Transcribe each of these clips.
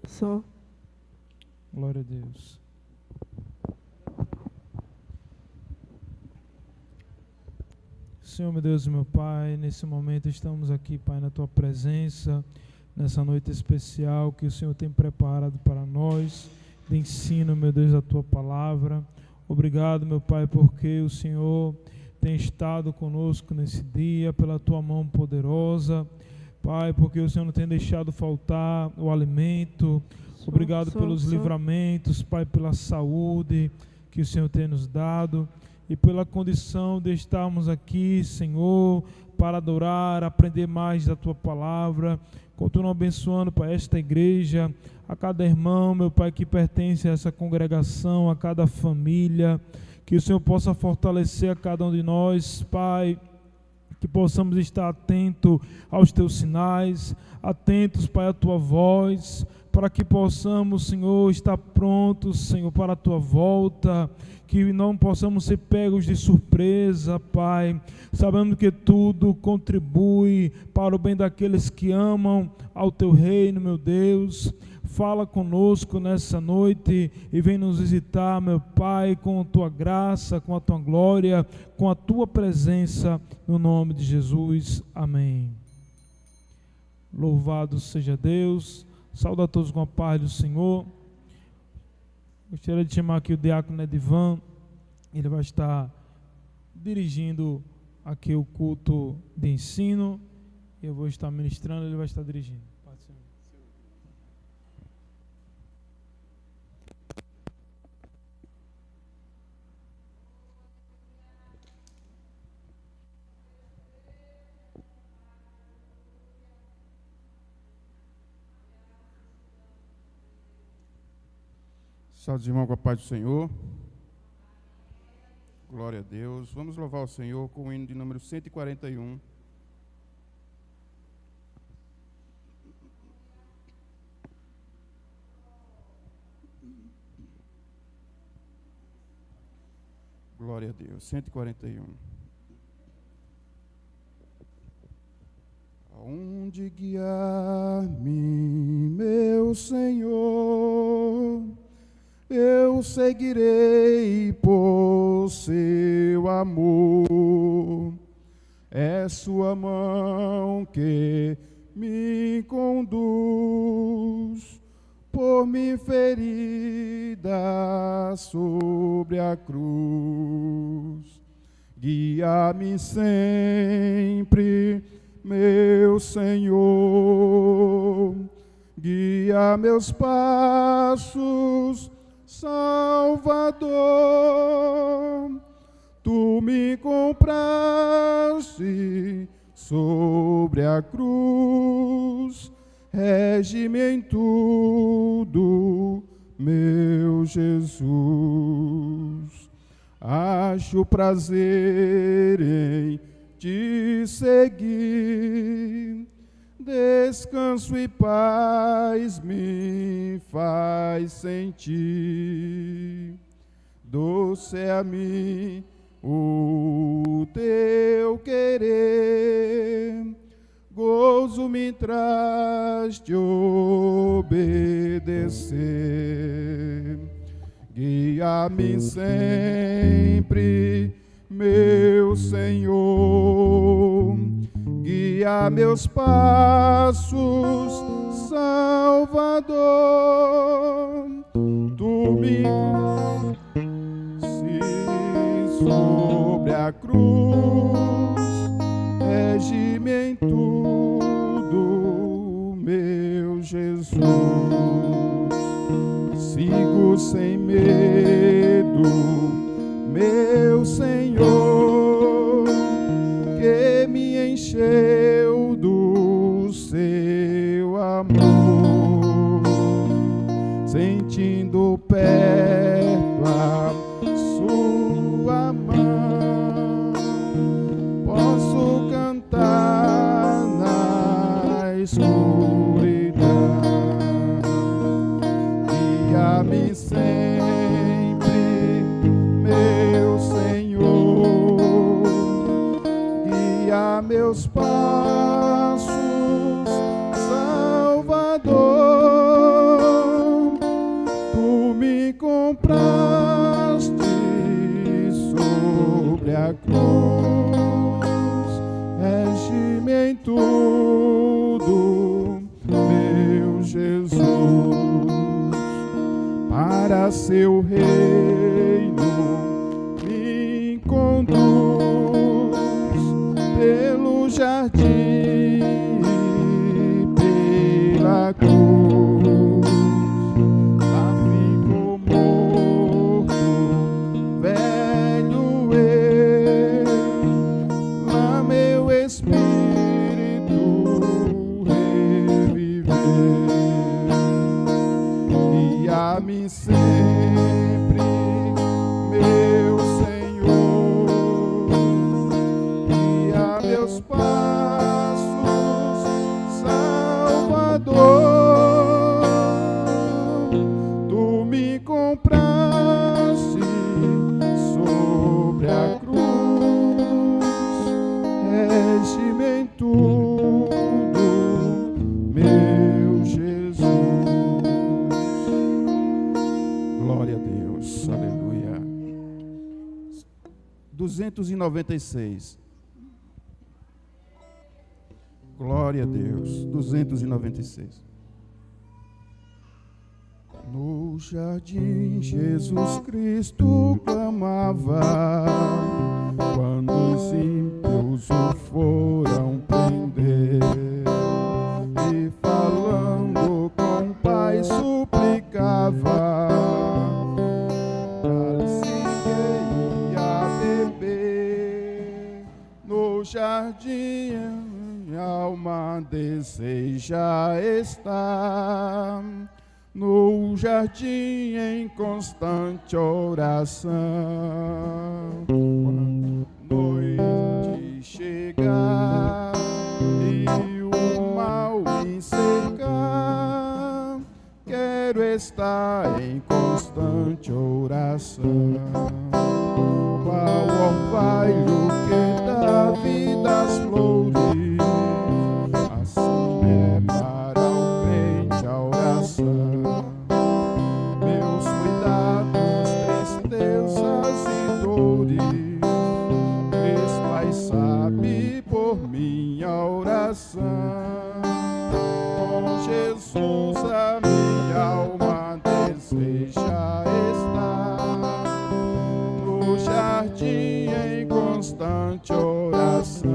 Som. Glória a Deus. Senhor, meu Deus e meu Pai, nesse momento estamos aqui, Pai, na Tua presença, nessa noite especial que o Senhor tem preparado para nós, de ensino, meu Deus, a Tua palavra. Obrigado, meu Pai, porque o Senhor tem estado conosco nesse dia, pela Tua mão poderosa, Pai, porque o Senhor não tem deixado faltar o alimento. Obrigado pelos livramentos, Pai, pela saúde que o Senhor tem nos dado e pela condição de estarmos aqui, Senhor, para adorar, aprender mais da Tua palavra. Continua abençoando, Pai, esta igreja, a cada irmão, meu Pai, que pertence a essa congregação, a cada família, que o Senhor possa fortalecer a cada um de nós, Pai, que possamos estar atentos aos Teus sinais, atentos, Pai, à Tua voz, para que possamos, Senhor, estar prontos, Senhor, para a Tua volta, que não possamos ser pegos de surpresa, Pai, sabendo que tudo contribui para o bem daqueles que amam ao Teu reino, meu Deus. Fala conosco nessa noite e vem nos visitar, meu Pai, com a Tua graça, com a Tua glória, com a Tua presença, no nome de Jesus. Amém. Louvado seja Deus. Saúde a todos com a paz do Senhor. Gostaria de chamar aqui o diácono Edivan. Ele vai estar dirigindo aqui o culto de ensino. Eu vou estar ministrando, ele vai estar dirigindo. Saúde, irmão, com a paz do Senhor. Glória a Deus. Vamos louvar o Senhor com o hino de número 141. Glória a Deus. 141. Aonde guiar-me, meu Senhor, eu seguirei por seu amor. É sua mão que me conduz, por mim ferida sobre a cruz. Guia-me sempre, meu Senhor, guia meus passos, Salvador. Tu me compraste sobre a cruz, rege-me em tudo, meu Jesus. Acho prazer em te seguir, descanso e paz me faz sentir. Doce é a mim o teu querer, gozo me traz te obedecer. Guia-me sempre, meu Senhor, guia meus passos, Salvador. Tu me sobre a cruz, rege-me em tudo, meu Jesus. Sigo sem medo, meu Senhor, que me encheu do seu amor, sentindo perto a sua mão, posso cantar na escuridão. Guia-me sempre, meu Senhor, guia meus passos, Salvador. sobre a cruz. Rege-me em tudo, meu Jesus, para seu reino me conduz pelo jardim, pela cruz. Lá fico morto, velho eu, lá meu espírito reviveu. Guia-me sempre, meu Senhor, guia meus passos, Salvador. Tu me compraste sobre a cruz, rege-me em tudo, meu Jesus. Glória a Deus, aleluia. 296. Glória a Deus, 296. No jardim Jesus Cristo clamava, quando os ímpios o foram prender, e falando com o Pai suplicava, cálice que ia beber. No jardim minha alma deseja estar, no jardim em constante oração. Quando noite chegar e o mal me cercar, quero estar em constante oração. Qual orvalho que dá vida às flores, assim é para o crente a oração. Meus cuidados, tristezas e dores, Cristo Pai sabe por minha oração. Com Jesus a minha alma deseja estar, no jardim em constante oração.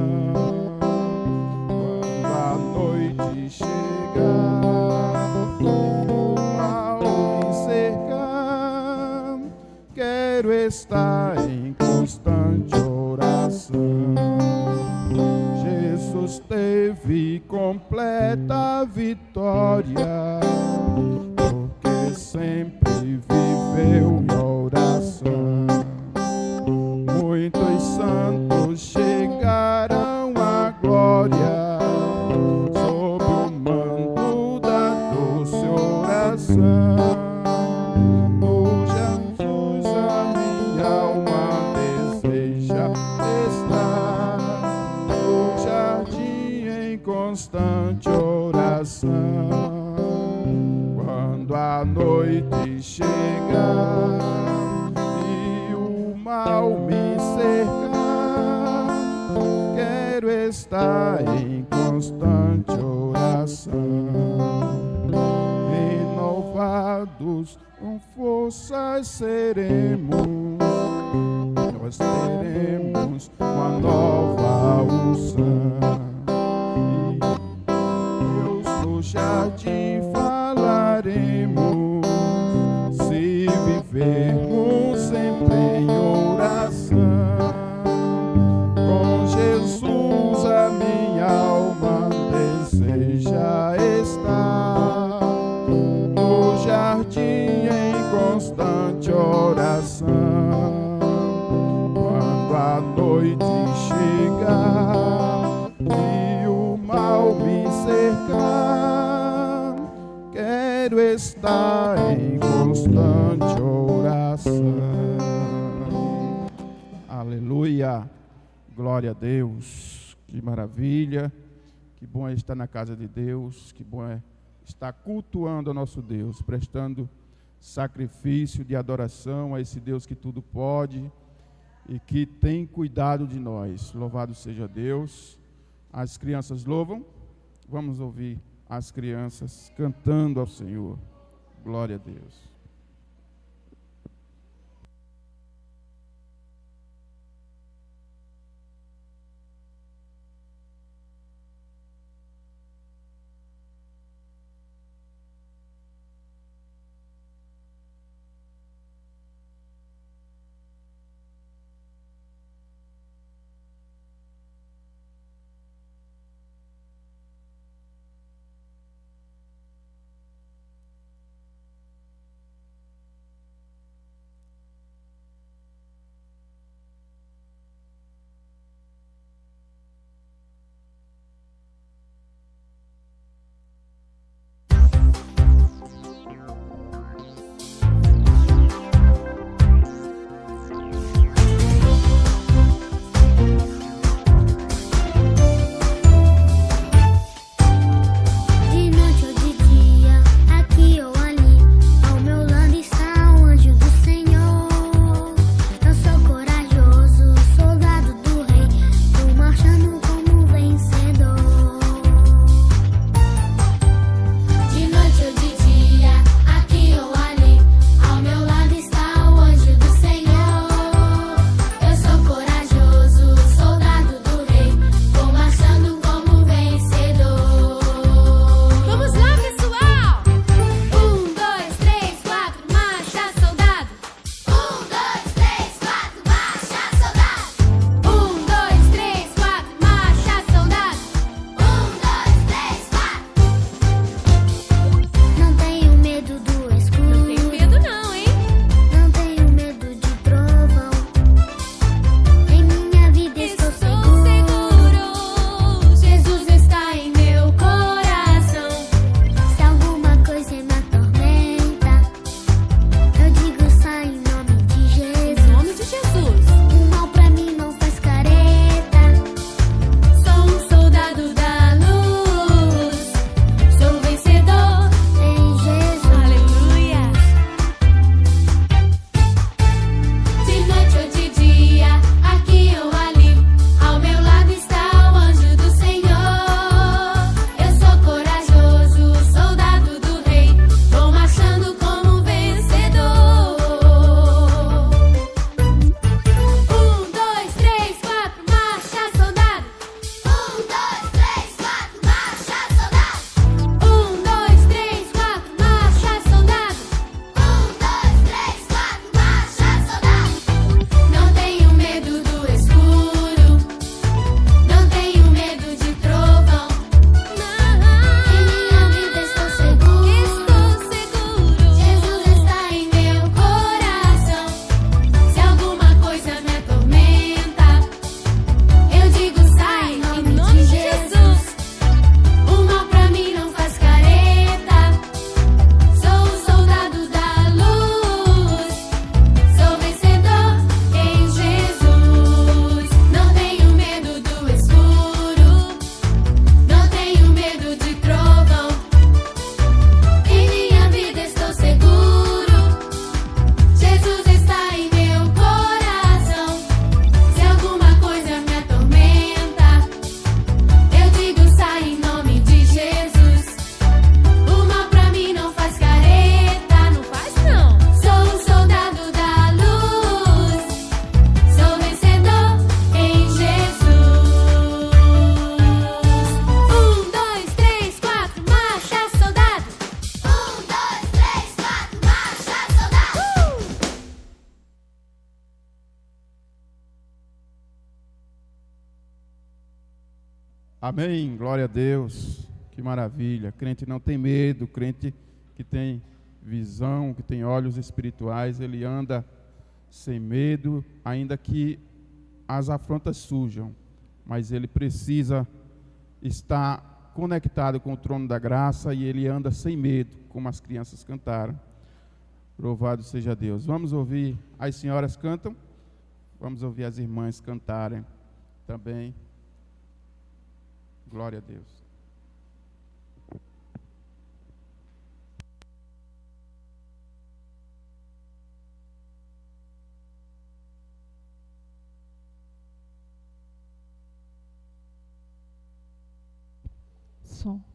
Quando a noite chegar e o mal me cercar, quero estar em constante oração. Jesus teve completa vitória, porque sempre viveu em oração. Muitos santos chegaram à glória sob o mando da doce oração. No Jesus a minha alma deseja estar, no jardim em constante oração. Quando a noite chegar e o mal me cercar, quero estar em constante oração. Renovados com forças seremos, nós teremos uma nova unção. Deus no jardim falaremos, se vivermos sempre em oração. Com Jesus a minha alma deseja estar, no jardim em constante oração. Quando a noite chegar e o mal me cercar, quero estar em constante oração. Aleluia, glória a Deus, que maravilha, que bom é estar na casa de Deus, que bom é estar cultuando ao nosso Deus, prestando sacrifício de adoração a esse Deus que tudo pode, e que tem cuidado de nós. Louvado seja Deus. As crianças louvam. Vamos ouvir as crianças cantando ao Senhor. Glória a Deus. Amém, glória a Deus, que maravilha. Crente não tem medo, crente que tem visão, que tem olhos espirituais, ele anda sem medo, ainda que as afrontas surjam, mas ele precisa estar conectado com o trono da graça e ele anda sem medo, como as crianças cantaram. Louvado seja Deus. Vamos ouvir, as senhoras cantam, vamos ouvir as irmãs cantarem também. Glória a Deus. som.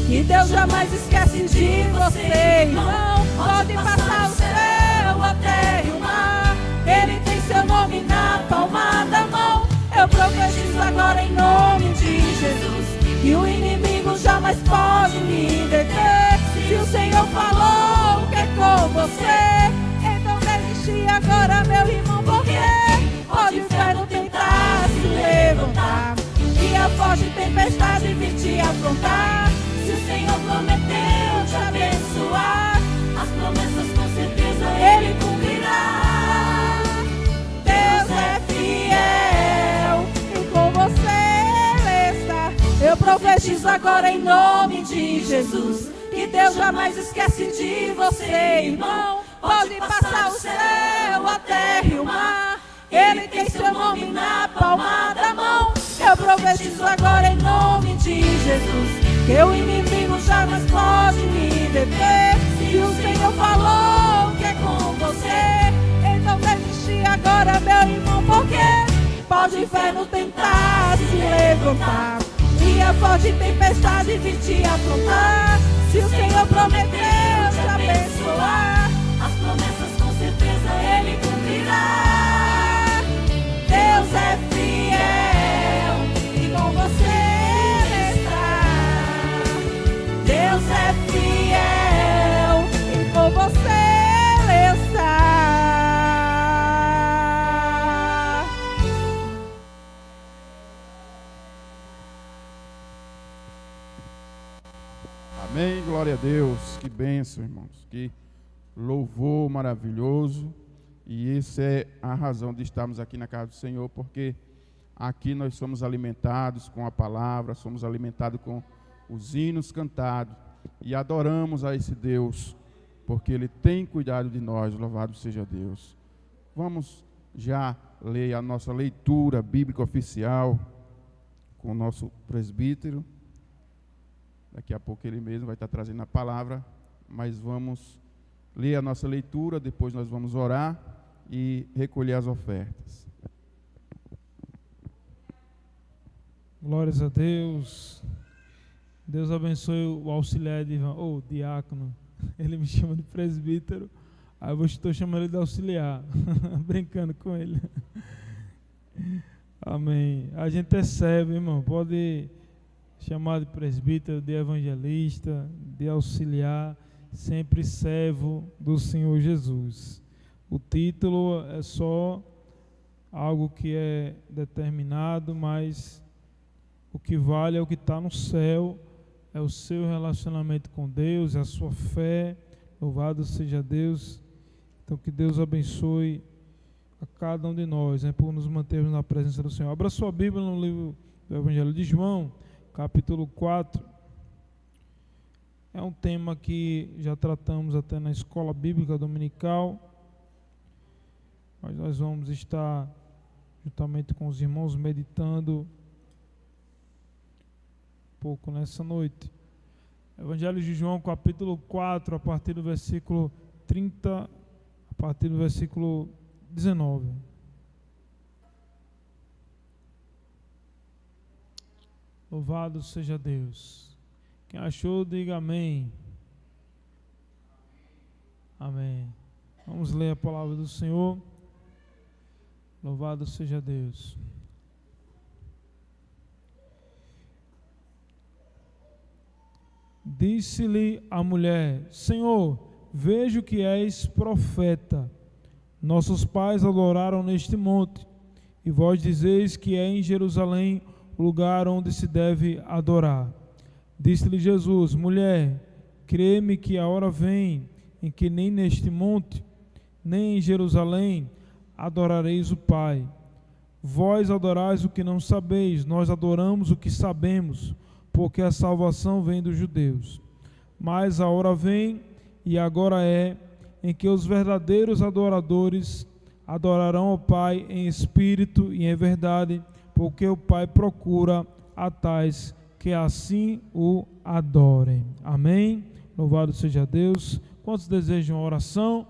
que Deus jamais esquece de você, irmão. Pode passar o céu, a terra e o mar, Ele tem seu nome na palma da mão. Eu profetizo agora em nome de Jesus que o inimigo jamais pode me deter. Se o Senhor falou que é com você, então desiste agora, meu irmão, porque pode o inferno tentar se levantar e a forte tempestade vir te afrontar. Se o Senhor prometeu te abençoar, as promessas com certeza Ele cumprirá. Deus é fiel e com você Ele está. Eu profetizo agora em nome de Jesus que Deus jamais esquece de você, irmão. Pode passar o céu, a terra e o mar, Ele tem seu nome na palma da mão. Eu profetizo agora em nome de Jesus que o inimigo jamais pode me deter. Se o Senhor falou que é com você, então desiste agora, meu irmão, porque pode o inferno tentar se levantar e a forte tempestade vir te afrontar. Se o Senhor prometeu te abençoar, as promessas com certeza Ele cumprirá. Deus é fiel e com você Ele está. Deus Amém, glória a Deus. Que bênção, irmãos. Que louvor maravilhoso. E essa é a razão de estarmos aqui na casa do Senhor, porque aqui nós somos alimentados com a palavra, somos alimentados com os hinos cantados e adoramos a esse Deus, porque Ele tem cuidado de nós. Louvado seja Deus. Vamos já ler a nossa leitura bíblica oficial com o nosso presbítero. Daqui a pouco ele mesmo vai estar trazendo a palavra, mas vamos ler a nossa leitura, depois nós vamos orar e recolher as ofertas. Glórias a Deus. Deus abençoe o auxiliar de Ivan, ou diácono. Ele me chama de presbítero, aí eu estou chamando ele de auxiliar, brincando com ele. Amém. A gente é servo, irmão, pode chamar de presbítero, de evangelista, de auxiliar, sempre servo do Senhor Jesus. O título é só algo que é determinado, mas o que vale é o que está no céu, é o seu relacionamento com Deus, é a sua fé. Louvado seja Deus. Então que Deus abençoe a cada um de nós, por nos mantermos na presença do Senhor. Abra sua Bíblia no livro do Evangelho de João, capítulo 4. É um tema que já tratamos até na escola bíblica dominical, mas nós vamos estar juntamente com os irmãos meditando um pouco nessa noite. Evangelho de João, capítulo 4, a partir do versículo 30, a partir do versículo 19. Louvado seja Deus. Quem achou, diga amém. Amém. Vamos ler a palavra do Senhor. Louvado seja Deus. Disse-lhe a mulher: Senhor, vejo que és profeta. Nossos pais adoraram neste monte, e vós dizeis que é em Jerusalém o lugar onde se deve adorar. Disse-lhe Jesus: Mulher, crê-me que a hora vem em que nem neste monte, nem em Jerusalém adorareis o Pai. Vós adorais o que não sabeis, nós adoramos o que sabemos, porque a salvação vem dos judeus. Mas a hora vem, e agora é, em que os verdadeiros adoradores adorarão ao Pai em espírito e em verdade, porque o Pai procura a tais que assim o adorem. Amém? Louvado seja Deus. Quantos desejam oração?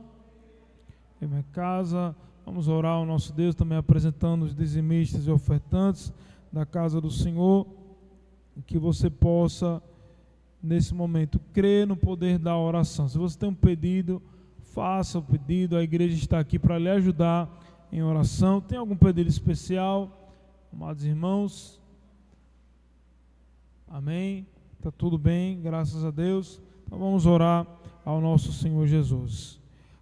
Em minha casa, vamos orar ao nosso Deus, também apresentando os dizimistas e ofertantes da casa do Senhor, que você possa, nesse momento, crer no poder da oração. Se você tem um pedido, faça o pedido, a igreja está aqui para lhe ajudar em oração. Tem algum pedido especial? Amados irmãos, amém, está tudo bem, graças a Deus. Então vamos orar ao nosso Senhor Jesus.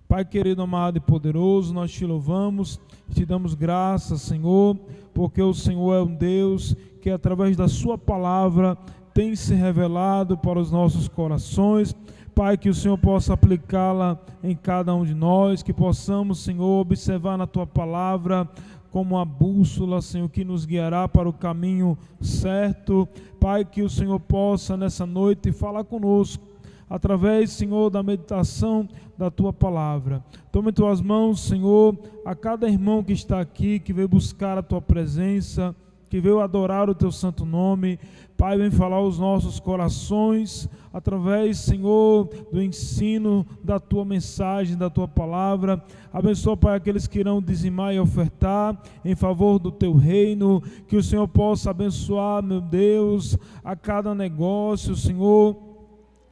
Pai querido, amado e poderoso, nós te louvamos, te damos graças, Senhor, porque o Senhor é um Deus que através da sua palavra tem se revelado para os nossos corações. Pai, que o Senhor possa aplicá-la em cada um de nós, que possamos, Senhor, observar na tua palavra como a bússola, Senhor, que nos guiará para o caminho certo. Pai, que o Senhor possa nessa noite falar conosco, através, Senhor, da meditação da tua palavra. Toma em tuas mãos, Senhor, a cada irmão que está aqui, que veio buscar a tua presença, que veio adorar o teu santo nome. Pai, vem falar aos nossos corações, através, Senhor, do ensino da tua mensagem, da tua palavra. Abençoa, Pai, aqueles que irão dizimar e ofertar em favor do teu reino. Que o Senhor possa abençoar, meu Deus, a cada negócio, Senhor,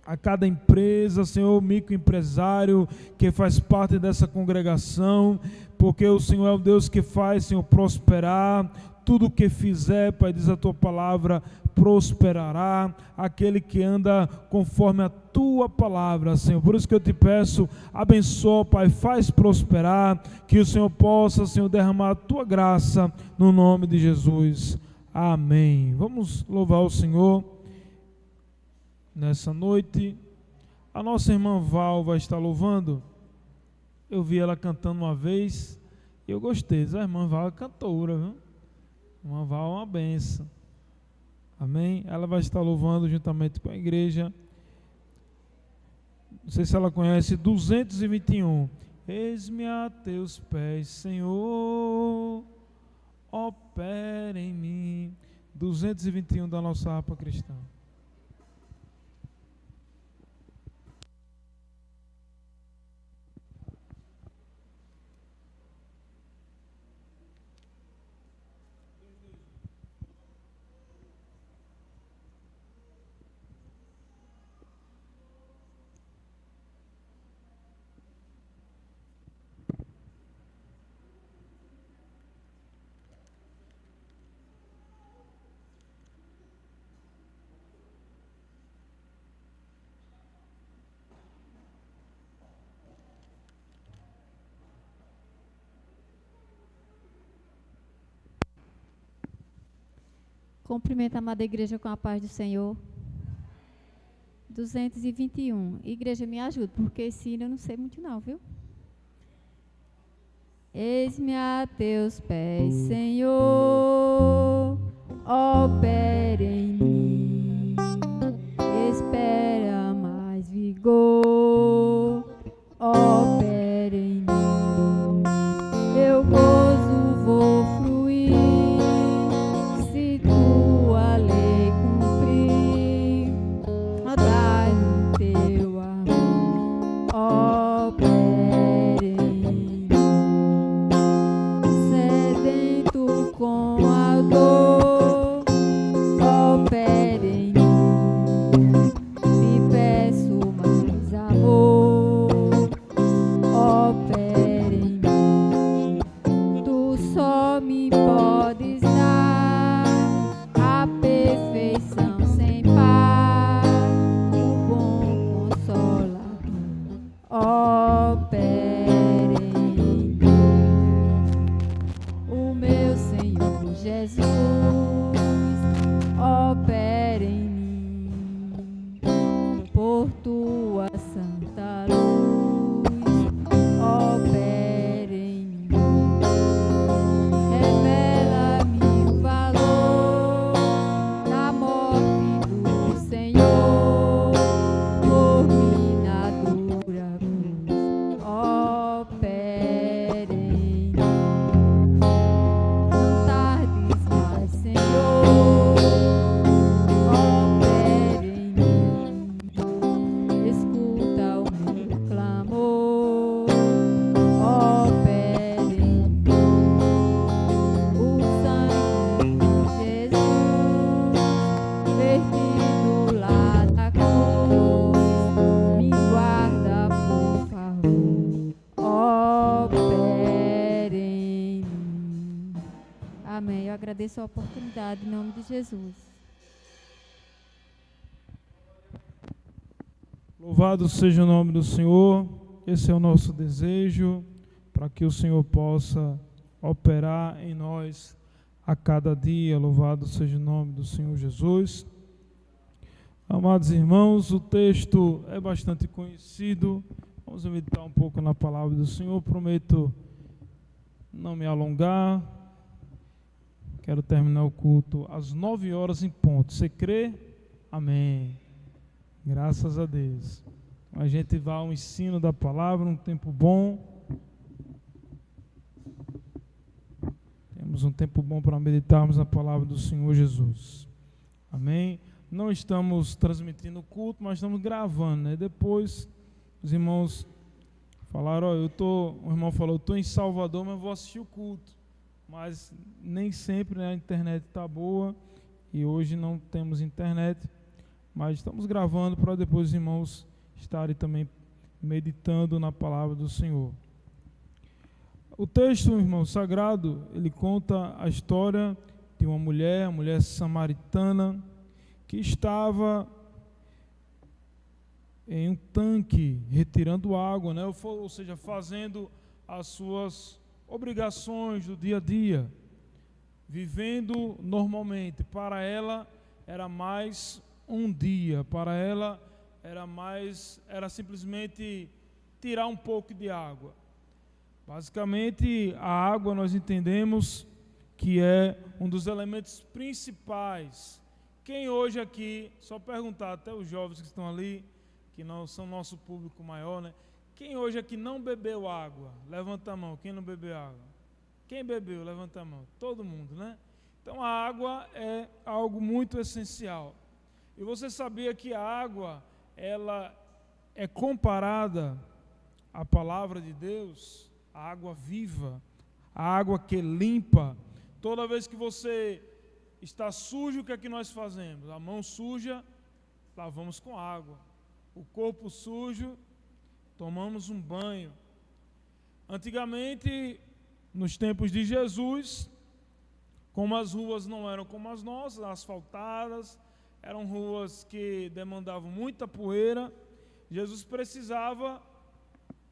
a cada empresa, Senhor, microempresário que faz parte dessa congregação, porque o Senhor é o Deus que faz, Senhor, prosperar. Tudo o que fizer, Pai, diz a tua palavra, prosperará. Aquele que anda conforme a tua palavra, Senhor. Por isso que eu te peço, abençoa, Pai, faz prosperar, que o Senhor possa, Senhor, derramar a tua graça no nome de Jesus. Amém. Vamos louvar o Senhor. nessa noite. A nossa irmã Val vai estar louvando. Eu vi ela cantando uma vez e eu gostei. A irmã Val é cantora, viu? A irmã Val é uma benção. Amém? Ela vai estar louvando juntamente com a igreja. Não sei se ela conhece 221. Eis-me a teus pés, Senhor, opera em mim. 221 da nossa harpa cristã. Cumprimento a amada igreja com a paz do Senhor. 221. Igreja, me ajuda, porque esse hino eu não sei muito não, viu? Eis-me a teus pés, Senhor, opera em mim. Espera mais vigor, opera em mim. Eu gozo, vou fluir, se tua lei cumprir, dai no teu amor, opera em mim. Sedento com a dor, opera em mim. Te peço mais amor, opera em mim. Tu só me podes dar a perfeição sem par, o bom consolador, opera em mim. O meu Senhor Jesus, opera em mim. Por tua santa luz, opera em mim. Revela-me o valor da morte do Senhor, por mim na dura cruz, opera em mim. Não tardes mais, Senhor, opera em mim. Escuta o meu clamor, opera em mim. O sangue de Jesus, vertido lá da cruz, me guarda, por favor, opera em mim. Amém. Eu agradeço a oportunidade em nome de Jesus. Louvado seja o nome do Senhor. Esse é o nosso desejo, para que o Senhor possa operar em nós a cada dia. Louvado seja o nome do Senhor Jesus. Amados irmãos, o texto é bastante conhecido. Vamos meditar um pouco na palavra do Senhor. Prometo não me alongar. Quero terminar o culto às 9 horas em ponto. Você crê? Amém. Graças a Deus. A gente vai ao ensino da palavra, um tempo bom. Temos um tempo bom para meditarmos na palavra do Senhor Jesus. Amém. Não estamos transmitindo o culto, mas estamos gravando, né? Depois os irmãos falaram, o irmão falou, eu estou em Salvador, mas vou assistir o culto. Mas nem sempre, né, a internet está boa e hoje não temos internet, mas estamos gravando para depois os irmãos estarem também meditando na palavra do Senhor. O texto, irmão sagrado, ele conta a história de uma mulher, a mulher samaritana, que estava em um tanque retirando água, né? Ou seja, fazendo as suas obrigações do dia a dia, vivendo normalmente. Para ela era mais um dia. Para ela era simplesmente tirar um pouco de água. Basicamente, a água nós entendemos que é um dos elementos principais. Quem hoje aqui, só perguntar até os jovens que estão ali, que não são nosso público maior, né? Quem hoje aqui não bebeu água? Levanta a mão. Quem não bebeu água? Quem bebeu? Levanta a mão. Todo mundo, né? Então a água é algo muito essencial. E você sabia que a água, ela é comparada à palavra de Deus, a água viva, a água que limpa. Toda vez que você está sujo, o que é que nós fazemos? A mão suja, lavamos com água. O corpo sujo, tomamos um banho. Antigamente, nos tempos de Jesus, como as ruas não eram como as nossas, asfaltadas, eram ruas que demandavam muita poeira, Jesus precisava,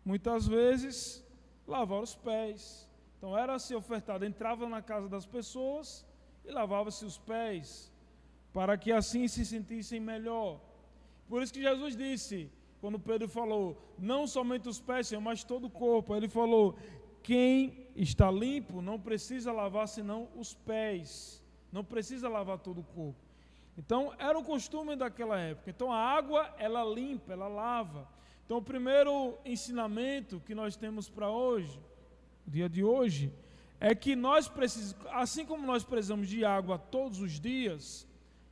muitas vezes, lavar os pés. Então era-se ofertado, entrava na casa das pessoas e lavava-se os pés, para que assim se sentissem melhor. Por isso que Jesus disse, quando Pedro falou, não somente os pés, Senhor, mas todo o corpo, ele falou, quem está limpo não precisa lavar senão os pés, não precisa lavar todo o corpo. Então era o costume daquela época. Então a água, ela limpa, ela lava. Então o primeiro ensinamento que nós temos para hoje, o dia de hoje, é que nós precisamos, assim como nós precisamos de água todos os dias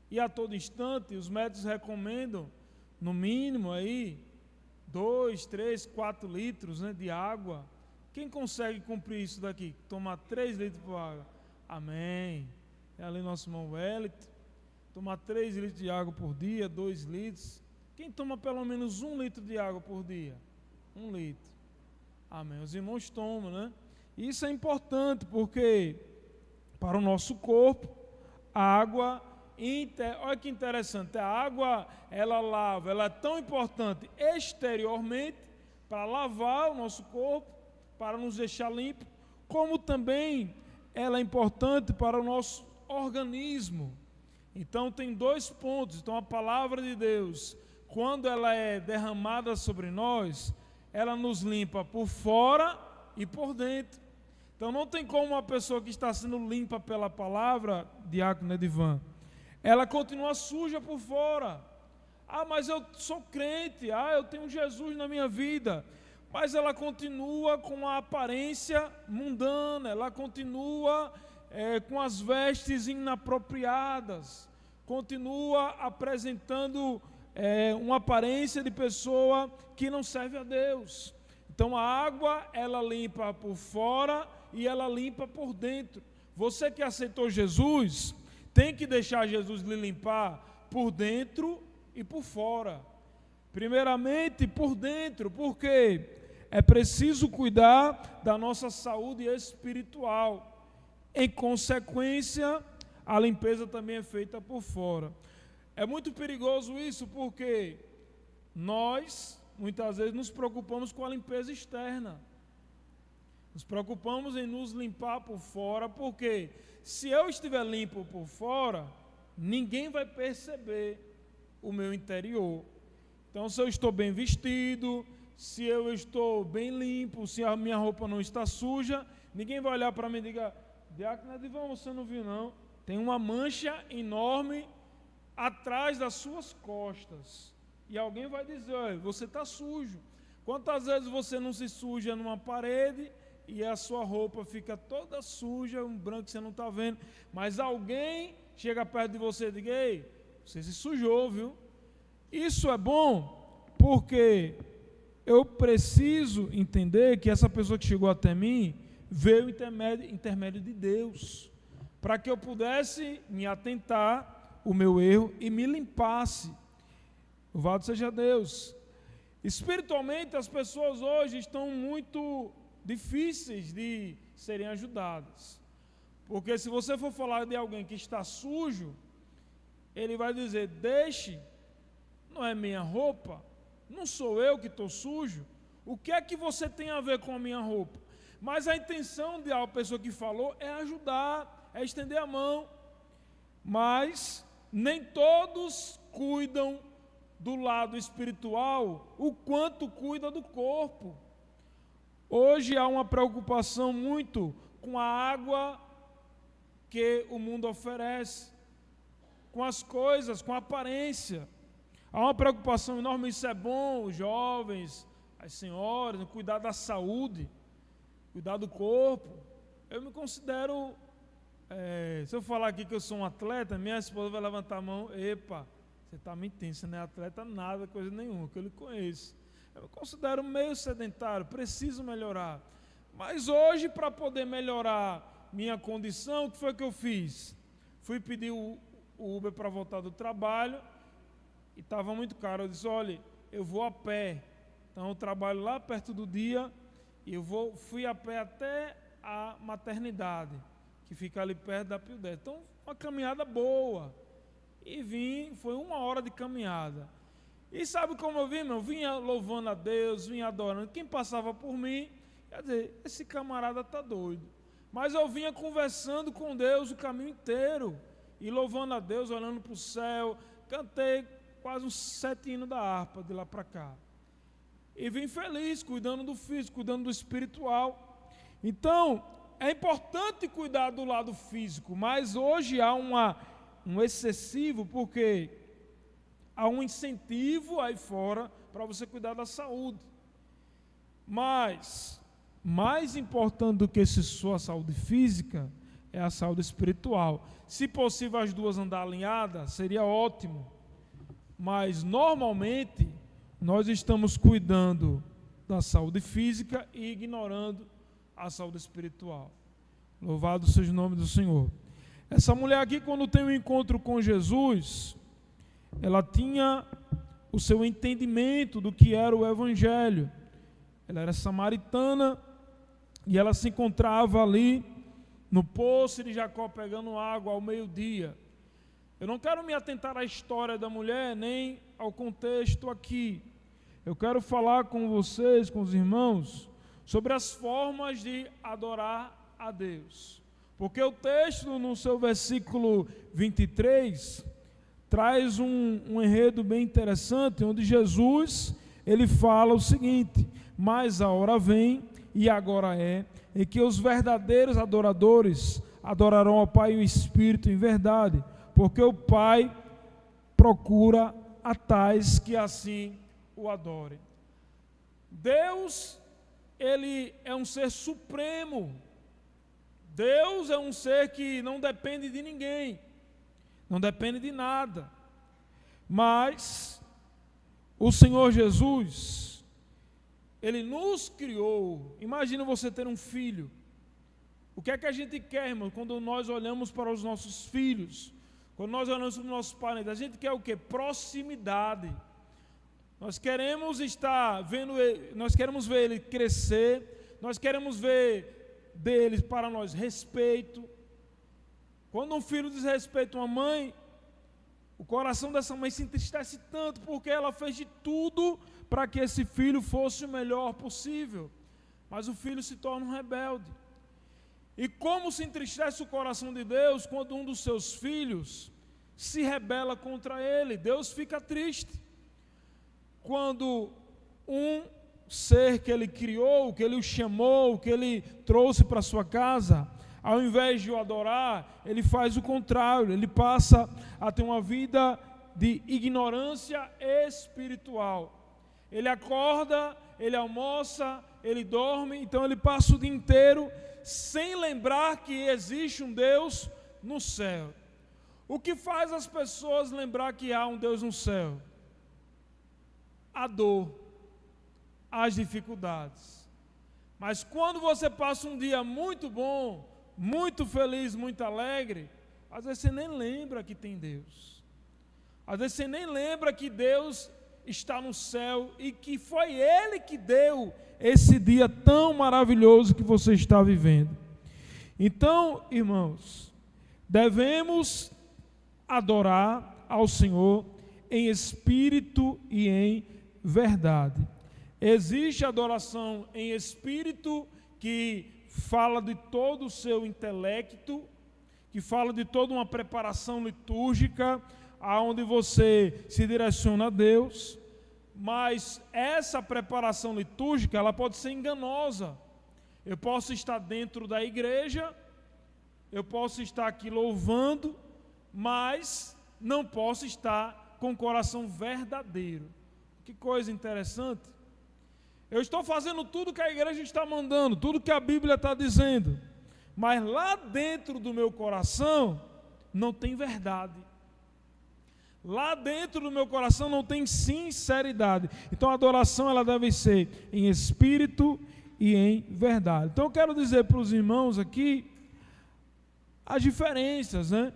e a todo instante, os médicos recomendam no mínimo aí 2, 3, 4 litros, né, de água. Quem consegue cumprir isso daqui? Tomar 3 litros de água? Amém. É ali nosso irmão Wellington. Tomar 3 litros de água por dia, 2 litros. Quem toma pelo menos 1 litro de água por dia? 1 litro. Amém. Os irmãos tomam, né? Isso é importante porque para o nosso corpo, a água, olha que interessante, a água, ela lava, ela é tão importante exteriormente para lavar o nosso corpo, para nos deixar limpo, como também ela é importante para o nosso organismo. Então tem 2 pontos. Então a palavra de Deus, quando ela é derramada sobre nós, ela nos limpa por fora e por dentro. Então não tem como uma pessoa que está sendo limpa pela palavra, diácono Edivan, ela continua suja por fora. Ah, mas eu sou crente, eu tenho Jesus na minha vida. Mas ela continua com a aparência mundana, ela continua com as vestes inapropriadas, continua apresentando uma aparência de pessoa que não serve a Deus. Então a água, ela limpa por fora e ela limpa por dentro. Você que aceitou Jesus, tem que deixar Jesus lhe limpar por dentro e por fora. Primeiramente por dentro, porque é preciso cuidar da nossa saúde espiritual. Em consequência, a limpeza também é feita por fora. É muito perigoso isso, porque nós, muitas vezes, nos preocupamos com a limpeza externa. Nos preocupamos em nos limpar por fora, porque se eu estiver limpo por fora, ninguém vai perceber o meu interior. Então, se eu estou bem vestido, se eu estou bem limpo, se a minha roupa não está suja, ninguém vai olhar para mim e dizer, diácono Edivan, você não viu não? Tem uma mancha enorme atrás das suas costas. E alguém vai dizer, olha, você está sujo. Quantas vezes você não se suja numa parede e a sua roupa fica toda suja, um branco que você não está vendo, mas alguém chega perto de você e diz, ei, você se sujou, viu? Isso é bom porque eu preciso entender que essa pessoa que chegou até mim veio intermédio de Deus, para que eu pudesse me atentar o meu erro e me limpasse. Louvado seja Deus. Espiritualmente, as pessoas hoje estão muito difíceis de serem ajudadas, porque se você for falar de alguém que está sujo, ele vai dizer, deixe, não é minha roupa, não sou eu que estou sujo, o que é que você tem a ver com a minha roupa? Mas a intenção da pessoa que falou é ajudar, é estender a mão, mas nem todos cuidam do lado espiritual o quanto cuida do corpo. Hoje há uma preocupação muito com a água que o mundo oferece, com as coisas, com a aparência. Há uma preocupação enorme, isso é bom, os jovens, as senhoras, cuidar da saúde, cuidar do corpo. Eu me considero, se eu falar aqui que eu sou um atleta, minha esposa vai levantar a mão, epa, você está mentindo, você não é atleta nada, coisa nenhuma, que eu lhe conheço. Eu me considero meio sedentário, preciso melhorar. Mas hoje, para poder melhorar minha condição, o que foi que eu fiz? Fui pedir o Uber para voltar do trabalho, e estava muito caro. Eu disse, olha, eu vou a pé. Então eu trabalho lá perto do dia, e fui a pé até a maternidade, que fica ali perto da Pio 10. Então, uma caminhada boa. E vim, foi 1 hora de caminhada. E sabe como eu vim, meu? Eu vinha louvando a Deus, vinha adorando. Quem passava por mim, quer dizer, esse camarada está doido. Mas eu vinha conversando com Deus o caminho inteiro. E louvando a Deus, olhando para o céu. Cantei quase uns 7 hinos da harpa de lá para cá. E vim feliz, cuidando do físico, cuidando do espiritual. Então, é importante cuidar do lado físico, mas hoje há um excessivo, porque há um incentivo aí fora para você cuidar da saúde. Mas, mais importante do que sua saúde física, é a saúde espiritual. Se possível as duas andar alinhadas, seria ótimo. Mas, normalmente, nós estamos cuidando da saúde física e ignorando a saúde espiritual. Louvado seja o nome do Senhor. Essa mulher aqui, quando tem um encontro com Jesus, ela tinha o seu entendimento do que era o Evangelho. Ela era samaritana e ela se encontrava ali no poço de Jacó pegando água ao meio-dia. Eu não quero me atentar à história da mulher, nem ao contexto aqui. Eu quero falar com vocês, com os irmãos, sobre as formas de adorar a Deus. Porque o texto, no seu versículo 23, traz um enredo bem interessante, onde Jesus, ele fala o seguinte: mas a hora vem, e agora é, em que os verdadeiros adoradores adorarão ao Pai e o Espírito em verdade, porque o Pai procura a tais que assim o adorem. Deus, ele é um ser supremo. Deus é um ser que não depende de ninguém, não depende de nada. Mas o Senhor Jesus, ele nos criou. Imagina você ter um filho. O que é que a gente quer, irmão, quando nós olhamos para os nossos filhos? Quando nós olhamos para os nossos parentes, a gente quer o quê? Proximidade. Nós queremos estar vendo ele, nós queremos ver ele crescer, nós queremos ver deles para nós respeito. Quando um filho desrespeita uma mãe, o coração dessa mãe se entristece tanto, porque ela fez de tudo para que esse filho fosse o melhor possível, mas o filho se torna um rebelde. E como se entristece o coração de Deus quando um dos seus filhos se rebela contra ele? Deus fica triste. Quando um ser que ele criou, que ele o chamou, que ele trouxe para sua casa, ao invés de o adorar, ele faz o contrário, ele passa a ter uma vida de ignorância espiritual. Ele acorda, ele almoça, ele dorme, então ele passa o dia inteiro sem lembrar que existe um Deus no céu. O que faz as pessoas lembrar que há um Deus no céu? A dor, as dificuldades. Mas quando você passa um dia muito bom, muito feliz, muito alegre, às vezes você nem lembra que tem Deus. Às vezes você nem lembra que Deus está no céu e que foi Ele que deu esse dia tão maravilhoso que você está vivendo. Então, irmãos, devemos adorar ao Senhor em espírito e em verdade. Existe adoração em espírito, que fala de todo o seu intelecto, que fala de toda uma preparação litúrgica, aonde você se direciona a Deus, mas essa preparação litúrgica, ela pode ser enganosa. Eu posso estar dentro da igreja, eu posso estar aqui louvando, mas não posso estar com o coração verdadeiro. Que coisa interessante. Eu estou fazendo tudo que a igreja está mandando, tudo que a Bíblia está dizendo, mas lá dentro do meu coração não tem verdade. Lá dentro do meu coração não tem sinceridade. Então a adoração ela deve ser em espírito e em verdade. Então eu quero dizer para os irmãos aqui as diferenças, né,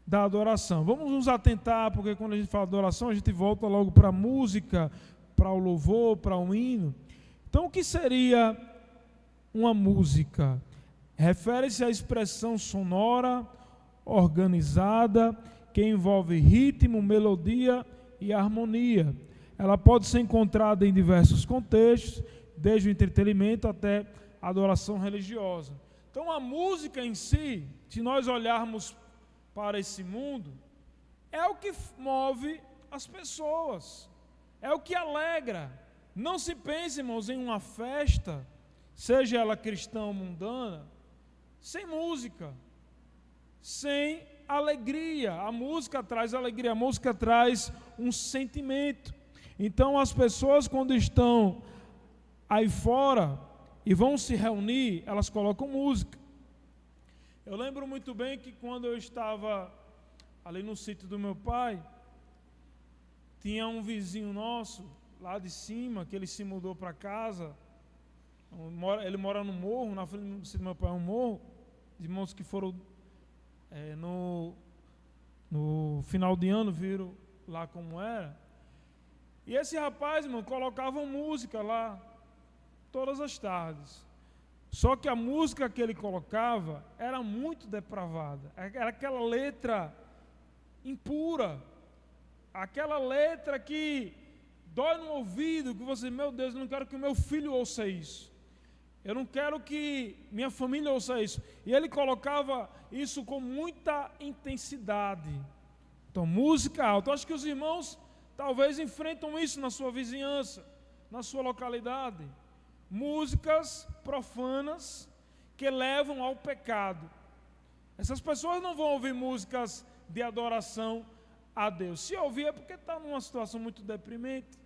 da adoração. Vamos nos atentar, porque quando a gente fala adoração, a gente volta logo para a música, para o louvor, para o hino. Então o que seria uma música? Refere-se à expressão sonora, organizada, que envolve ritmo, melodia e harmonia. Ela pode ser encontrada em diversos contextos, desde o entretenimento até a adoração religiosa. Então a música em si, se nós olharmos para esse mundo, é o que move as pessoas, é o que alegra. Não se pense, irmãos, em uma festa, seja ela cristã ou mundana, sem música, sem alegria. A música traz alegria, a música traz um sentimento. Então as pessoas, quando estão aí fora e vão se reunir, elas colocam música. Eu lembro muito bem que quando eu estava ali no sítio do meu pai, tinha um vizinho nosso lá de cima, que ele se mudou para casa. Ele mora no morro, na frente do sítio do meu pai é um morro. Os irmãos que foram no final de ano viram lá como era. E esse rapaz, irmão, colocava música lá todas as tardes. Só que a música que ele colocava era muito depravada. Era aquela letra impura, aquela letra que dói no ouvido, que você, meu Deus, eu não quero que o meu filho ouça isso. Eu não quero que minha família ouça isso. E ele colocava isso com muita intensidade. Então, música alta. Eu acho que os irmãos talvez enfrentam isso na sua vizinhança, na sua localidade. Músicas profanas que levam ao pecado. Essas pessoas não vão ouvir músicas de adoração a Deus. Se ouvir é porque está numa situação muito deprimente.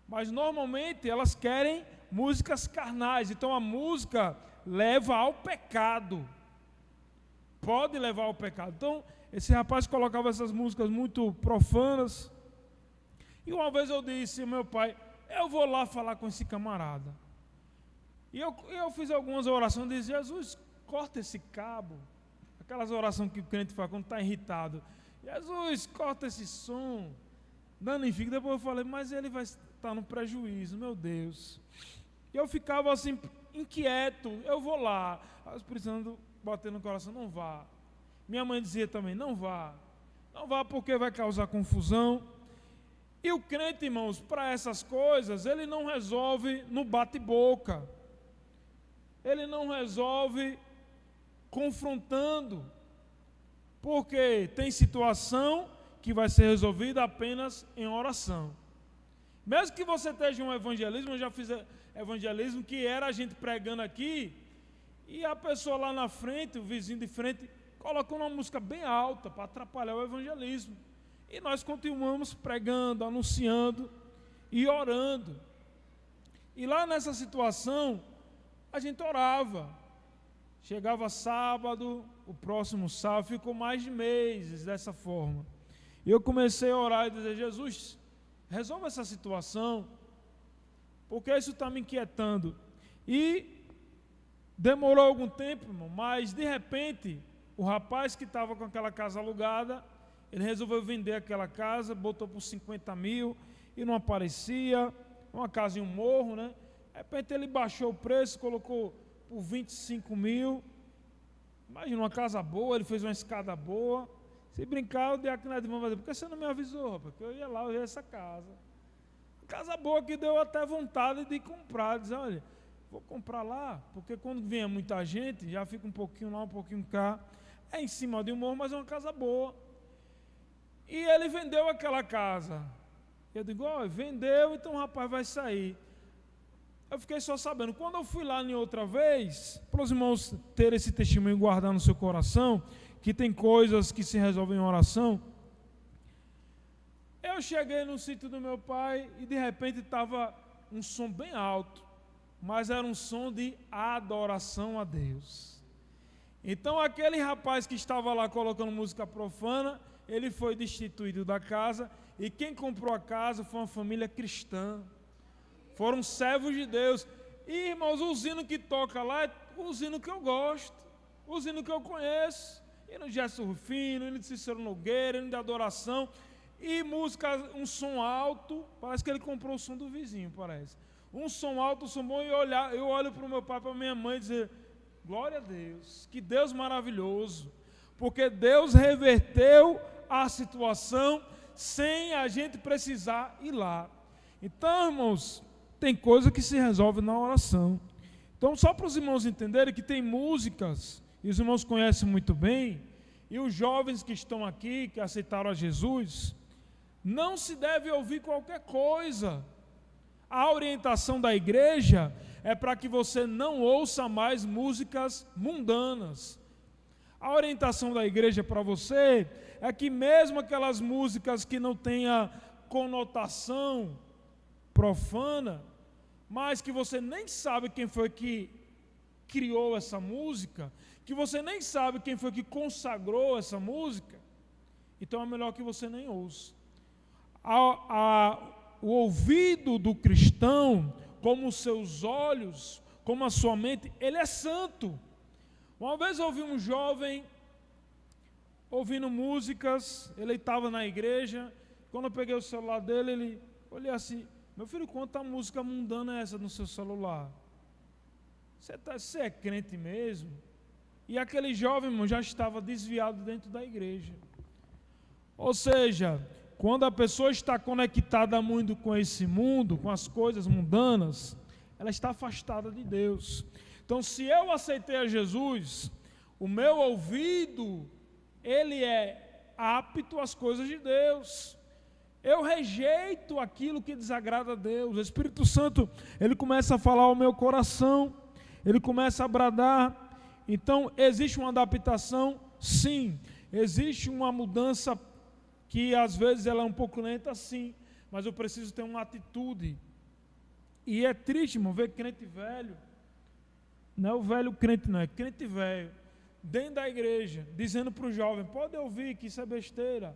Mas normalmente elas querem músicas carnais. Então a música leva ao pecado. Pode levar ao pecado. Então esse rapaz colocava essas músicas muito profanas. E uma vez eu disse ao meu pai, eu vou lá falar com esse camarada. E eu fiz algumas orações, disse, Jesus, corta esse cabo. Aquelas orações que o crente faz quando está irritado. Jesus, corta esse som. Danifica. Depois eu falei, mas ele vai estar no prejuízo, meu Deus. E eu ficava assim, inquieto, eu vou lá. Aí, precisando bater no coração, não vá. Minha mãe dizia também, não vá. Não vá porque vai causar confusão. E o crente, irmãos, para essas coisas, ele não resolve no bate-boca. Ele não resolve confrontando. Porque tem situação que vai ser resolvida apenas em oração. Mesmo que você esteja um evangelismo, eu já fiz evangelismo que era a gente pregando aqui, e a pessoa lá na frente, o vizinho de frente, colocou uma música bem alta para atrapalhar o evangelismo. E nós continuamos pregando, anunciando e orando. E lá nessa situação, a gente orava. Chegava sábado, o próximo sábado, ficou mais de meses dessa forma. E eu comecei a orar e dizer, Jesus, resolve essa situação, porque isso está me inquietando. E demorou algum tempo, irmão, mas de repente, o rapaz que estava com aquela casa alugada, ele resolveu vender aquela casa, botou por 50 mil e não aparecia, uma casa em um morro, né? De repente ele baixou o preço, colocou por 25 mil. Imagina, uma casa boa, ele fez uma escada boa. Se brincar, o diácono de mão vai dizer, por que você não me avisou, rapaz? Porque eu ia lá, eu ia essa casa. Casa boa que deu até vontade de comprar. Dizer, olha, vou comprar lá, porque quando vinha muita gente, já fica um pouquinho lá, um pouquinho cá. É em cima de um morro, mas é uma casa boa. E ele vendeu aquela casa. Eu digo, vendeu, então o rapaz vai sair. Eu fiquei só sabendo. Quando eu fui lá em outra vez, para os irmãos terem esse testemunho e guardar no seu coração, que tem coisas que se resolvem em oração. Eu cheguei no sítio do meu pai e de repente estava um som bem alto, mas era um som de adoração a Deus. Então aquele rapaz que estava lá colocando música profana, ele foi destituído da casa, e quem comprou a casa foi uma família cristã. Foram servos de Deus. E, irmãos, o hino que toca lá é o hino que eu gosto, o hino que eu conheço. Hino de Gerson Rufino, hino de Cícero Nogueira, hino de adoração. E música, um som alto, parece que ele comprou o som do vizinho, parece. Um som alto, um som bom, e eu olho para o meu pai, para a minha mãe e dizer, glória a Deus, que Deus maravilhoso, porque Deus reverteu a situação sem a gente precisar ir lá. Então, irmãos, tem coisa que se resolve na oração. Então, só para os irmãos entenderem que tem músicas, e os irmãos conhecem muito bem, e os jovens que estão aqui, que aceitaram a Jesus, não se deve ouvir qualquer coisa. A orientação da igreja é para que você não ouça mais músicas mundanas. A orientação da igreja para você é que mesmo aquelas músicas que não tenham conotação profana, mas que você nem sabe quem foi que criou essa música, que você nem sabe quem foi que consagrou essa música, então é melhor que você nem ouça. O ouvido do cristão, como os seus olhos, como a sua mente, ele é santo. Uma vez eu ouvi um jovem ouvindo músicas, ele estava na igreja, quando eu peguei o celular dele, ele olhei assim, meu filho, quanta música mundana é essa no seu celular? Você é crente mesmo? E aquele jovem, irmão, já estava desviado dentro da igreja. Ou seja, quando a pessoa está conectada muito com esse mundo, com as coisas mundanas, ela está afastada de Deus. Então, se eu aceitei a Jesus, o meu ouvido, ele é apto às coisas de Deus. Eu rejeito aquilo que desagrada a Deus. O Espírito Santo, ele começa a falar ao meu coração, ele começa a bradar. Então, existe uma adaptação? Sim. Existe uma mudança que às vezes ela é um pouco lenta, sim. Mas eu preciso ter uma atitude. E é triste, irmão, ver crente velho. Não é o velho crente, não, é crente velho, dentro da igreja, dizendo para o jovem, pode ouvir que isso é besteira.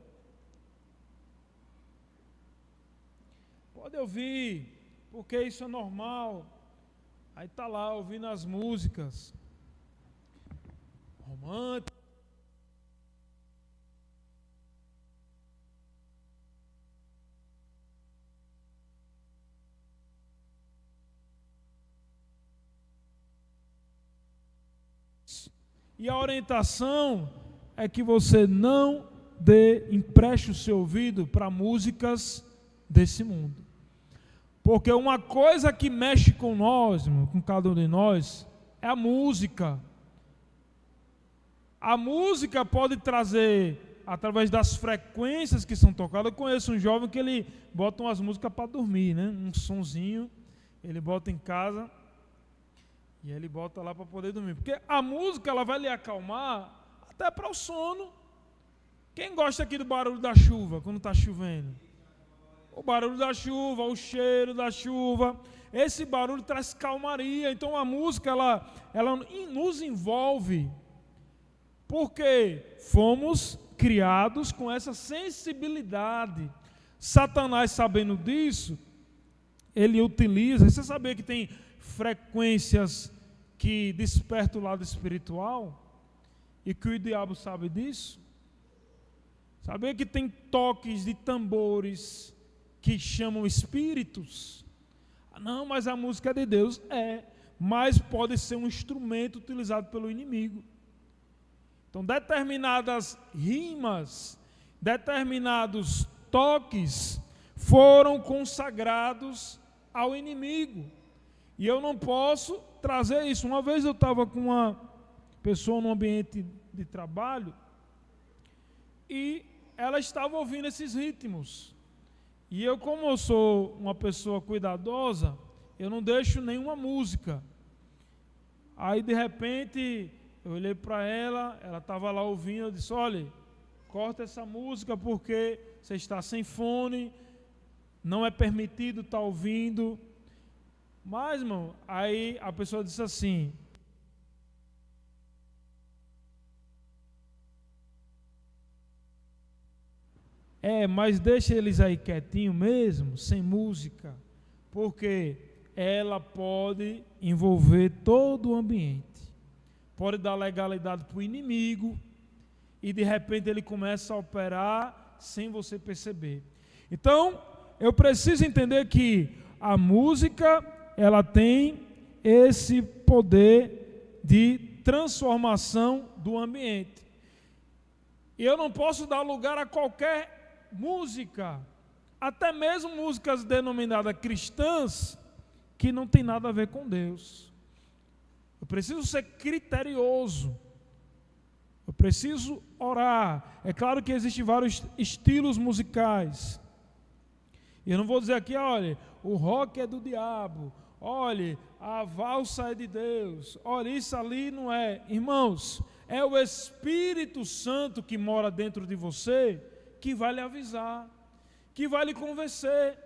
Pode ouvir, porque isso é normal. Aí está lá ouvindo as músicas românticas. E a orientação é que você não empreste o seu ouvido para músicas desse mundo. Porque uma coisa que mexe com nós, com cada um de nós, é a música. A música pode trazer, através das frequências que são tocadas, eu conheço um jovem que ele bota umas músicas para dormir, né? Um sonzinho, ele bota em casa, e ele bota lá para poder dormir. Porque a música, ela vai lhe acalmar até para o sono. Quem gosta aqui do barulho da chuva, quando está chovendo? O barulho da chuva, o cheiro da chuva, esse barulho traz calmaria. Então a música, ela nos envolve, porque fomos criados com essa sensibilidade. Satanás, sabendo disso, ele utiliza. Você sabia que tem frequências que despertam o lado espiritual? E que o diabo sabe disso? Sabia que tem toques de tambores que chamam espíritos? Não, mas a música é de Deus. É, mas pode ser um instrumento utilizado pelo inimigo. Então, determinadas rimas, determinados toques foram consagrados ao inimigo. E eu não posso trazer isso. Uma vez eu estava com uma pessoa num ambiente de trabalho, e ela estava ouvindo esses ritmos. E eu, como eu sou uma pessoa cuidadosa, eu não deixo nenhuma música. Aí, de repente, eu olhei para ela estava lá ouvindo, eu disse, olha, corta essa música porque você está sem fone, não é permitido estar ouvindo. Mas, irmão, aí a pessoa disse assim, mas deixa eles aí quietinho mesmo, sem música, porque ela pode envolver todo o ambiente, pode dar legalidade para o inimigo, e de repente ele começa a operar sem você perceber. Então, eu preciso entender que a música, ela tem esse poder de transformação do ambiente. E eu não posso dar lugar a qualquer música, até mesmo músicas denominadas cristãs, que não tem nada a ver com Deus. Eu preciso ser criterioso. Eu preciso orar. É claro que existem vários estilos musicais. Eu não vou dizer aqui, olha, o rock é do diabo, olha, a valsa é de Deus, olha, isso ali não é. Irmãos, é o Espírito Santo que mora dentro de você que vai lhe avisar, que vai lhe convencer.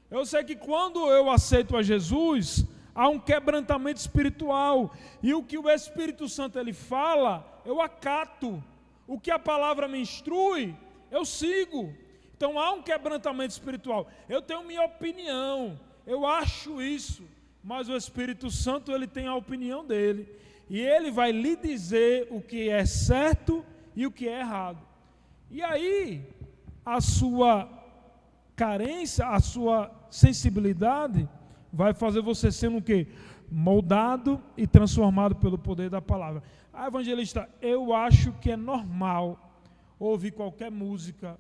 Eu sei que quando eu aceito a Jesus, há um quebrantamento espiritual, e o que o Espírito Santo ele fala, eu acato. O que a palavra me instrui, eu sigo. Então há um quebrantamento espiritual. Eu tenho minha opinião, eu acho isso, mas o Espírito Santo ele tem a opinião dele, e ele vai lhe dizer o que é certo e o que é errado. E aí, a sua carência, a sua sensibilidade vai fazer você ser o quê? Moldado e transformado pelo poder da palavra. Ah, evangelista, eu acho que é normal ouvir qualquer música.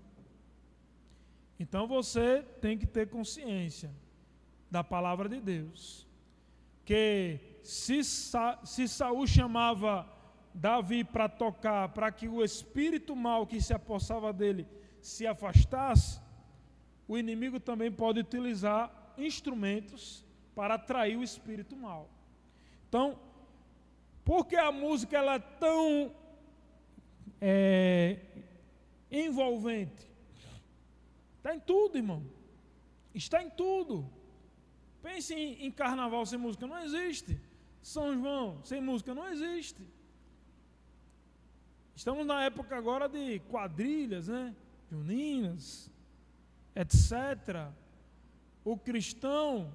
Então você tem que ter consciência da palavra de Deus. Que se Saul chamava Davi para tocar, para que o espírito mau que se apossava dele se afastasse, o inimigo também pode utilizar instrumentos para atrair o espírito mau. Então, por que a música ela é tão envolvente? Está em tudo, irmão. Está em tudo. Pense em carnaval sem música, não existe. São João sem música, não existe. Estamos na época agora de quadrilhas, né? Juninas, etc. O cristão,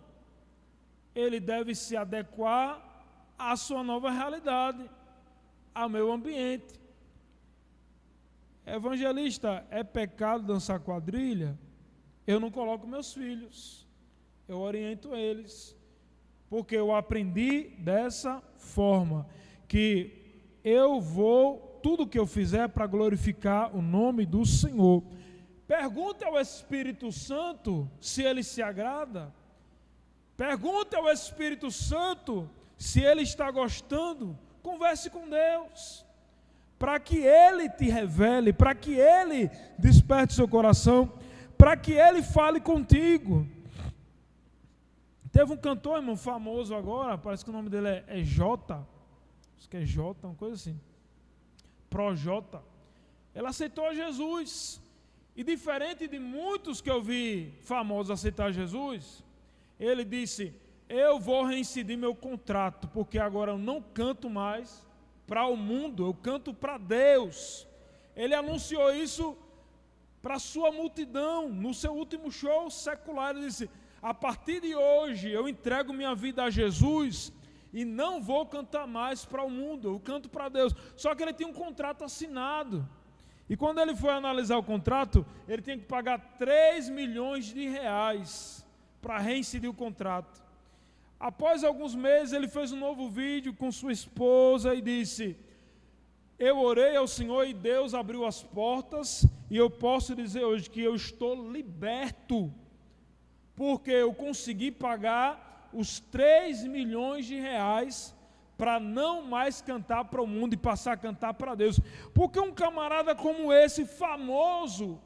ele deve se adequar à sua nova realidade, ao meu ambiente. Evangelista, é pecado dançar quadrilha? Eu não coloco meus filhos, eu oriento eles, porque eu aprendi dessa forma, que eu vou, tudo que eu fizer para glorificar o nome do Senhor. Pergunte ao Espírito Santo se ele se agrada. Pergunte ao Espírito Santo se ele está gostando. Converse com Deus, para que ele te revele, para que ele desperte seu coração, para que ele fale contigo. Teve um cantor, irmão, famoso agora, parece que o nome dele é Jota, acho que é Jota, uma coisa assim, Projota. Ele aceitou Jesus, e diferente de muitos que eu vi famosos aceitar Jesus, ele disse, eu vou reincidir meu contrato, porque agora eu não canto mais para o mundo, eu canto para Deus. Ele anunciou isso para a sua multidão, no seu último show secular. Ele disse, a partir de hoje eu entrego minha vida a Jesus e não vou cantar mais para o mundo, eu canto para Deus. Só que ele tinha um contrato assinado, e quando ele foi analisar o contrato, ele tinha que pagar 3 milhões de reais para reincidir o contrato. Após alguns meses, ele fez um novo vídeo com sua esposa e disse, eu orei ao Senhor e Deus abriu as portas, e eu posso dizer hoje que eu estou liberto, porque eu consegui pagar os 3 milhões de reais para não mais cantar para o mundo e passar a cantar para Deus. Porque um camarada como esse, famoso,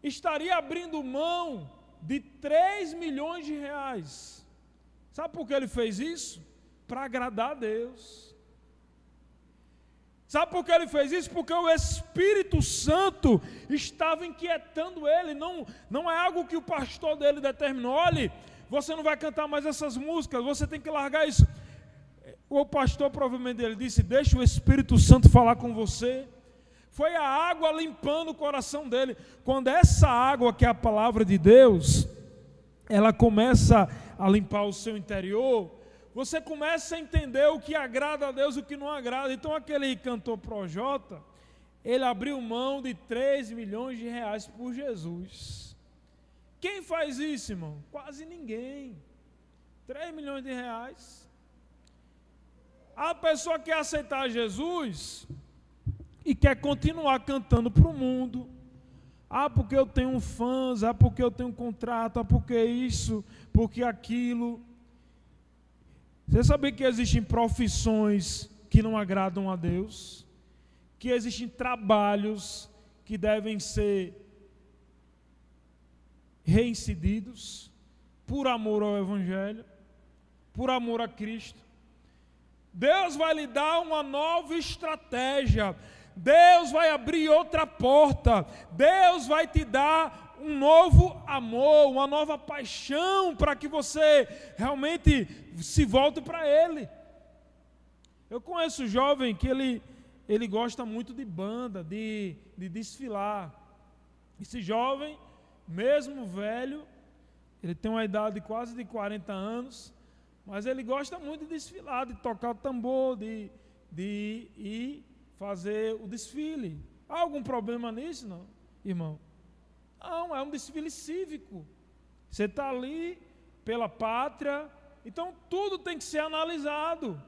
estaria abrindo mão de 3 milhões de reais. Sabe por que ele fez isso? Para agradar a Deus. Sabe por que ele fez isso? Porque o Espírito Santo estava inquietando ele. Não é algo que o pastor dele determinou. Olhe, você não vai cantar mais essas músicas, você tem que largar isso. O pastor provavelmente ele disse, deixa o Espírito Santo falar com você. Foi a água limpando o coração dele. Quando essa água, que é a palavra de Deus, ela começa a limpar o seu interior, você começa a entender o que agrada a Deus e o que não agrada. Então aquele cantor Projota, ele abriu mão de 3 milhões de reais por Jesus. Quem faz isso, irmão? Quase ninguém. 3 milhões de reais. A pessoa quer aceitar Jesus e quer continuar cantando para o mundo. Porque eu tenho fãs, porque eu tenho um contrato, porque isso, porque aquilo. Você sabia que existem profissões que não agradam a Deus? Que existem trabalhos que devem ser reincididos por amor ao Evangelho, por amor a Cristo. Deus vai lhe dar uma nova estratégia. Deus vai abrir outra porta. Deus vai te dar um novo amor, uma nova paixão para que você realmente se volte para Ele. Eu conheço um jovem que ele gosta muito de banda, de desfilar. Esse jovem, mesmo velho, ele tem uma idade quase de 40 anos, mas ele gosta muito de desfilar, de tocar o tambor, de ir fazer o desfile. Há algum problema nisso, não, irmão? Não, é um desfile cívico. Você está ali pela pátria, então tudo tem que ser analisado.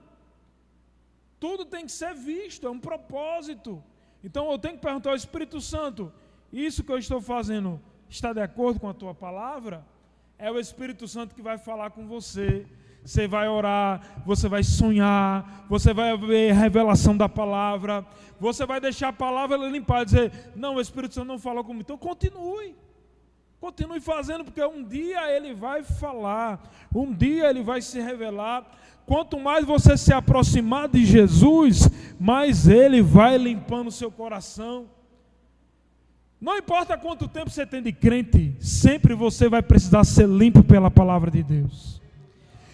Tudo tem que ser visto, é um propósito. Então eu tenho que perguntar ao Espírito Santo, isso que eu estou fazendo está de acordo com a tua palavra? É o Espírito Santo que vai falar com você. Você vai orar, você vai sonhar, você vai ver a revelação da palavra, você vai deixar a palavra limpar, dizer, não, o Espírito Santo não falou comigo. Então continue fazendo, porque um dia ele vai falar, um dia ele vai se revelar. Quanto mais você se aproximar de Jesus, mais ele vai limpando o seu coração. Não importa quanto tempo você tem de crente, sempre você vai precisar ser limpo pela palavra de Deus.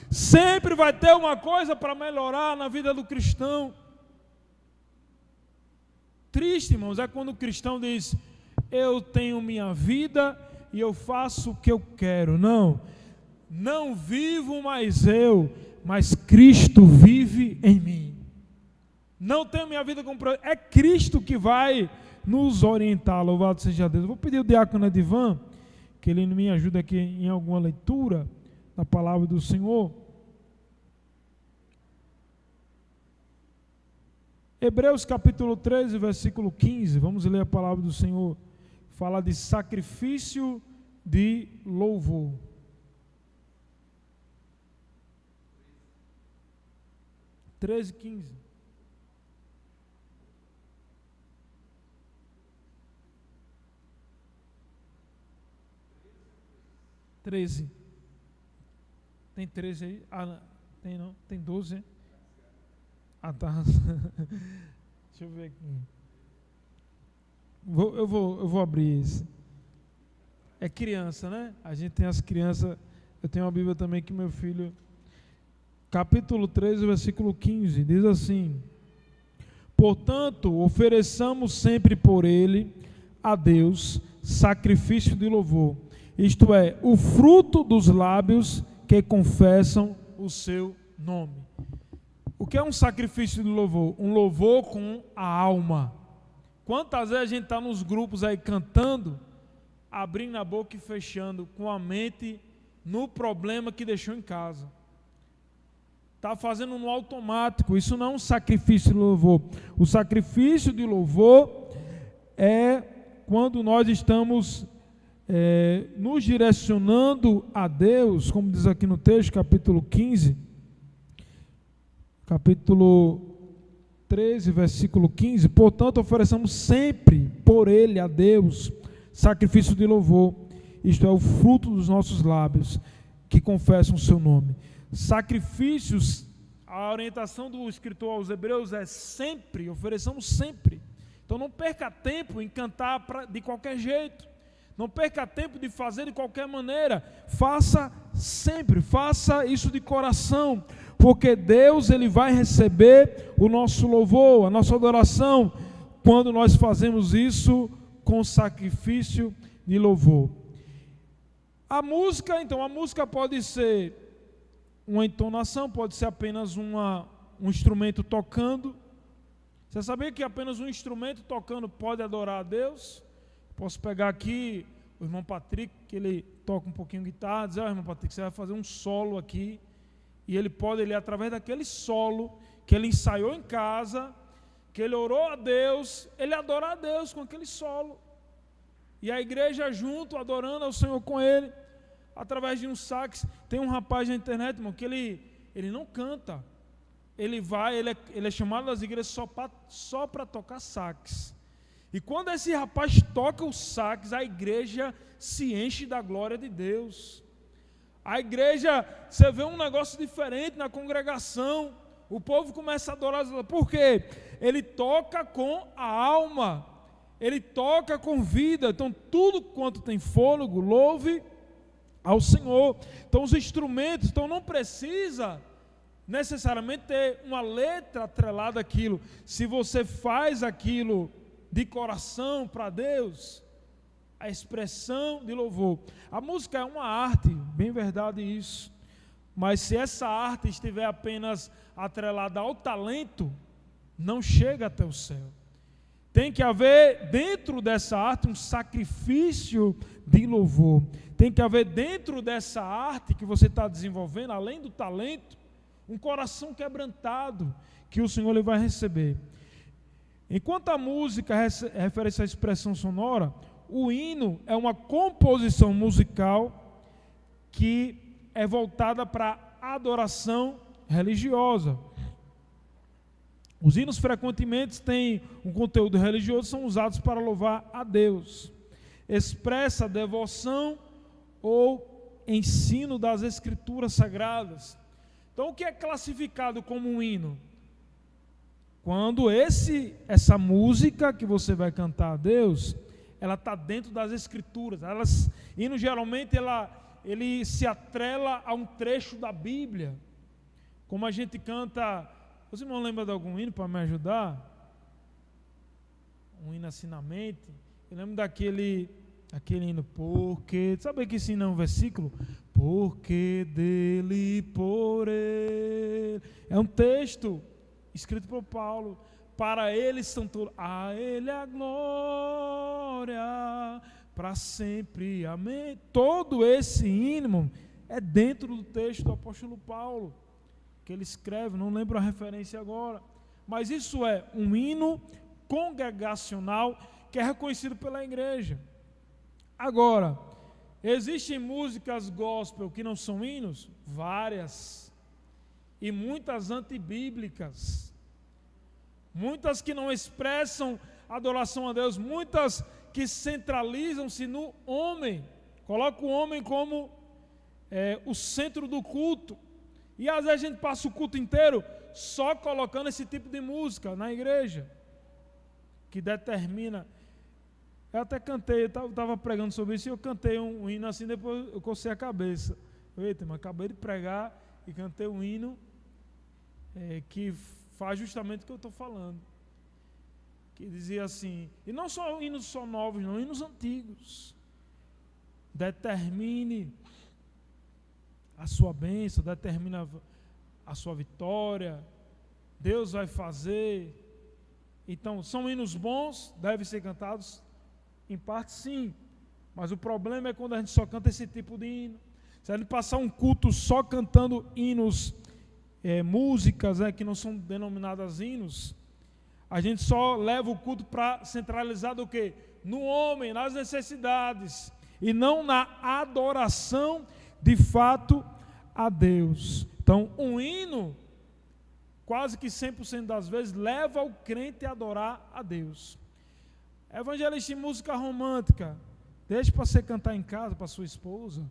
Sempre vai ter uma coisa para melhorar na vida do cristão. Triste, irmãos, é quando o cristão diz, eu tenho minha vida e eu faço o que eu quero. Não vivo mais eu, mas Cristo vive em mim. Não tenho minha vida como é Cristo que vai nos orientar. Louvado seja Deus. Eu vou pedir ao diácono Edivan que ele me ajude aqui em alguma leitura da palavra do Senhor. Hebreus capítulo 13, versículo 15, vamos ler a palavra do Senhor. Fala de sacrifício de louvor. Treze, 15. Tem 13 aí? Ah, tem não? Tem 12? Ah, tá. Deixa eu ver aqui. Eu vou abrir esse. É criança, né? A gente tem as crianças. Eu tenho uma Bíblia também que meu filho. Capítulo 13, versículo 15. Diz assim: portanto, ofereçamos sempre por ele a Deus sacrifício de louvor. Isto é, o fruto dos lábios que confessam o seu nome. O que é um sacrifício de louvor? Um louvor com a alma. Quantas vezes a gente está nos grupos aí cantando, abrindo a boca e fechando, com a mente no problema que deixou em casa. Está fazendo no automático. Isso não é um sacrifício de louvor. O sacrifício de louvor é quando nós estamos nos direcionando a Deus, como diz aqui no texto, capítulo 15, capítulo 13, versículo 15: portanto, ofereçamos sempre por ele a Deus sacrifício de louvor, isto é, o fruto dos nossos lábios, que confessam o seu nome. Sacrifícios, a orientação do escritor aos Hebreus é sempre, ofereçamos sempre. Então não perca tempo em cantar de qualquer jeito, não perca tempo de fazer de qualquer maneira, faça sempre, faça isso de coração, porque Deus ele vai receber o nosso louvor, a nossa adoração, quando nós fazemos isso com sacrifício de louvor. A música, então, a música pode ser uma entonação, pode ser apenas um instrumento tocando. Você sabia que apenas um instrumento tocando pode adorar a Deus? Posso pegar aqui o irmão Patrick, que ele toca um pouquinho guitarra, dizer: irmão Patrick, você vai fazer um solo aqui, e ele através daquele solo, que ele ensaiou em casa, que ele orou a Deus, ele adora a Deus com aquele solo. E a igreja junto, adorando ao Senhor com ele, através de um sax. Tem um rapaz na internet, irmão, que ele não canta. Ele é chamado das igrejas só para tocar sax. E quando esse rapaz toca o sax, a igreja se enche da glória de Deus. A igreja, você vê um negócio diferente na congregação. O povo começa a adorar. Por quê? Ele toca com a alma. Ele toca com vida. Então tudo quanto tem fôlego, louve ao Senhor. Então os instrumentos, então não precisa necessariamente ter uma letra atrelada àquilo. Se você faz aquilo de coração para Deus, a expressão de louvor. A música é uma arte, bem verdade isso. Mas se essa arte estiver apenas atrelada ao talento, não chega até o céu. Tem que haver dentro dessa arte um sacrifício de louvor. Tem que haver dentro dessa arte que você está desenvolvendo, além do talento, um coração quebrantado que o Senhor ele vai receber. Enquanto a música refere-se à expressão sonora, o hino é uma composição musical que é voltada para a adoração religiosa. Os hinos frequentemente têm um conteúdo religioso, são usados para louvar a Deus. Expressa devoção ou ensino das Escrituras Sagradas. Então, o que é classificado como um hino? Quando essa música que você vai cantar a Deus, ela está dentro das Escrituras. Hino geralmente ele se atrela a um trecho da Bíblia. Como a gente canta. Você não lembra de algum hino para me ajudar? Um hino assim na mente. Eu lembro aquele hino, porque. Sabe que esse hino é um versículo? Porque dele, por ele. É um texto escrito por Paulo. Para ele são todos. A ele a glória para sempre. Amém. Todo esse hino é dentro do texto do apóstolo Paulo, que ele escreve, não lembro a referência agora, mas isso é um hino congregacional que é reconhecido pela igreja. Agora, existem músicas gospel que não são hinos? Várias, e muitas antibíblicas, muitas que não expressam adoração a Deus, muitas que centralizam-se no homem, colocam o homem como o centro do culto. E às vezes a gente passa o culto inteiro só colocando esse tipo de música na igreja, que determina. Eu até cantei, eu estava pregando sobre isso, e eu cantei um hino assim, depois eu cocei a cabeça. Eita, mas acabei de pregar e cantei um hino que faz justamente o que eu estou falando. Que dizia assim, e não só hinos só novos, não, hinos antigos. Determine a sua bênção, determina a sua vitória, Deus vai fazer. Então, são hinos bons, devem ser cantados, em parte sim, mas o problema é quando a gente só canta esse tipo de hino. Se a gente passar um culto só cantando hinos, músicas que não são denominadas hinos, a gente só leva o culto para centralizar do quê? No homem, nas necessidades, e não na adoração de fato a Deus. Então, um hino quase que 100% das vezes, leva o crente a adorar a Deus. Evangelista em música romântica, deixe para você cantar em casa para sua esposa.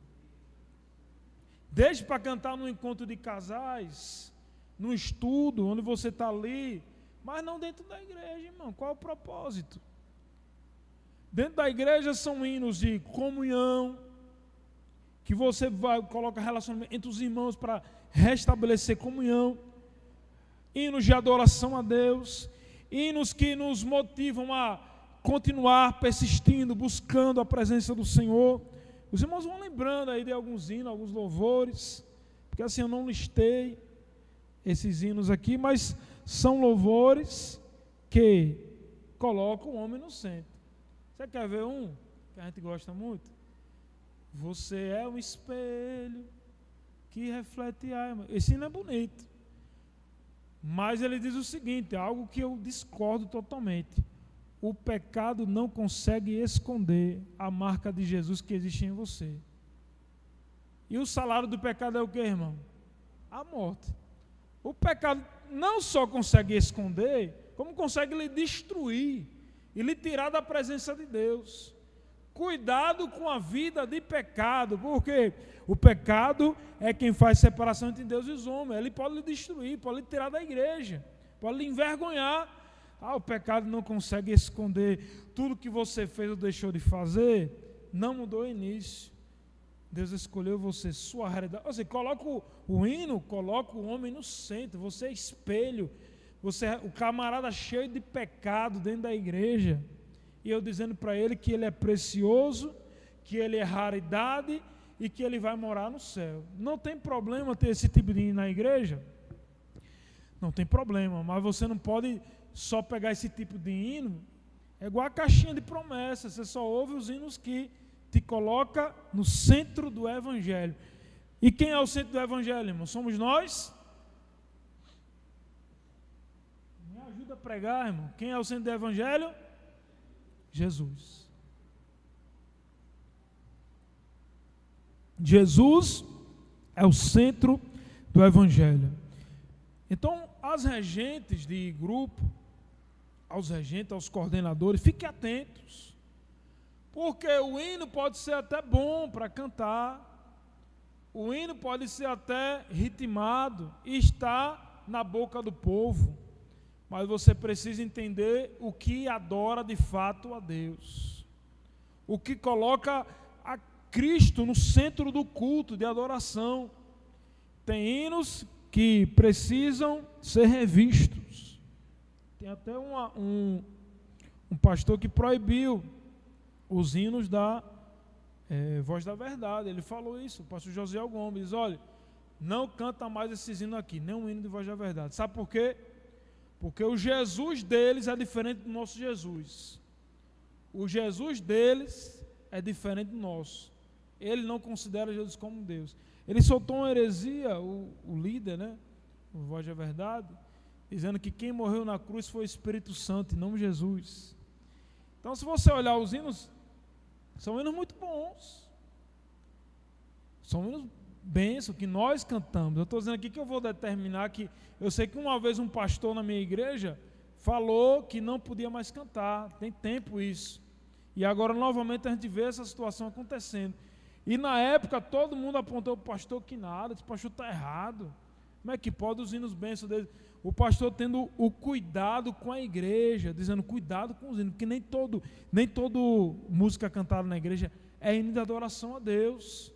Deixe para cantar no encontro de casais, no estudo, onde você está ali, mas não dentro da igreja, irmão. Qual é o propósito? Dentro da igreja são hinos de comunhão, que você coloca relacionamento entre os irmãos para restabelecer comunhão, hinos de adoração a Deus, hinos que nos motivam a continuar persistindo, buscando a presença do Senhor. Os irmãos vão lembrando aí de alguns hinos, alguns louvores, porque assim eu não listei esses hinos aqui, mas são louvores que colocam o homem no centro. Você quer ver um que a gente gosta muito? Você é um espelho que reflete a alma. Esse hino é bonito, mas ele diz o seguinte, algo que eu discordo totalmente: o pecado não consegue esconder a marca de Jesus que existe em você. E o salário do pecado é o que, irmão? A morte. O pecado não só consegue esconder, como consegue lhe destruir e lhe tirar da presença de Deus. Cuidado com a vida de pecado, porque o pecado é quem faz separação entre Deus e os homens. Ele pode lhe destruir, pode lhe tirar da igreja, pode lhe envergonhar. O pecado não consegue esconder tudo que você fez ou deixou de fazer, não mudou o início. Deus escolheu você, sua realidade. Você coloca o hino, coloca o homem no centro, você é espelho, você é o camarada cheio de pecado dentro da igreja, e eu dizendo para ele que ele é precioso, que ele é raridade e que ele vai morar no céu. Não tem problema ter esse tipo de hino na igreja? Não tem problema, mas você não pode só pegar esse tipo de hino, é igual a caixinha de promessas, você só ouve os hinos que te coloca no centro do Evangelho. E quem é o centro do Evangelho, irmão? Somos nós? Me ajuda a pregar, irmão. Quem é o centro do Evangelho? Jesus. Jesus é o centro do Evangelho. Então, as regentes de grupo, aos regentes, aos coordenadores, fiquem atentos, porque o hino pode ser até bom para cantar, o hino pode ser até ritmado e estar na boca do povo, mas você precisa entender o que adora de fato a Deus, o que coloca a Cristo no centro do culto de adoração. Tem hinos que precisam ser revistos. Tem até um pastor que proibiu os hinos da Voz da Verdade. Ele falou isso, o pastor José Gomes. Diz, olha, não canta mais esses hinos aqui, nem um hino de Voz da Verdade. Sabe por quê? Porque o Jesus deles é diferente do nosso Jesus. O Jesus deles é diferente do nosso. Ele não considera Jesus como Deus. Ele soltou uma heresia, o líder, né? O Voz da Verdade, dizendo que quem morreu na cruz foi o Espírito Santo e não Jesus. Então, se você olhar os hinos, são hinos muito bons. São hinos bênçãos que nós cantamos. Eu estou dizendo aqui que eu vou determinar que, eu sei que uma vez um pastor na minha igreja falou que não podia mais cantar. Tem tempo isso. E agora novamente a gente vê essa situação acontecendo. E na época todo mundo apontou para o pastor que nada, esse pastor está errado. Como é que pode os hinos bênçãos dele? O pastor tendo o cuidado com a igreja, dizendo cuidado com os hinos, porque nem todo música cantada na igreja é hino de adoração a Deus.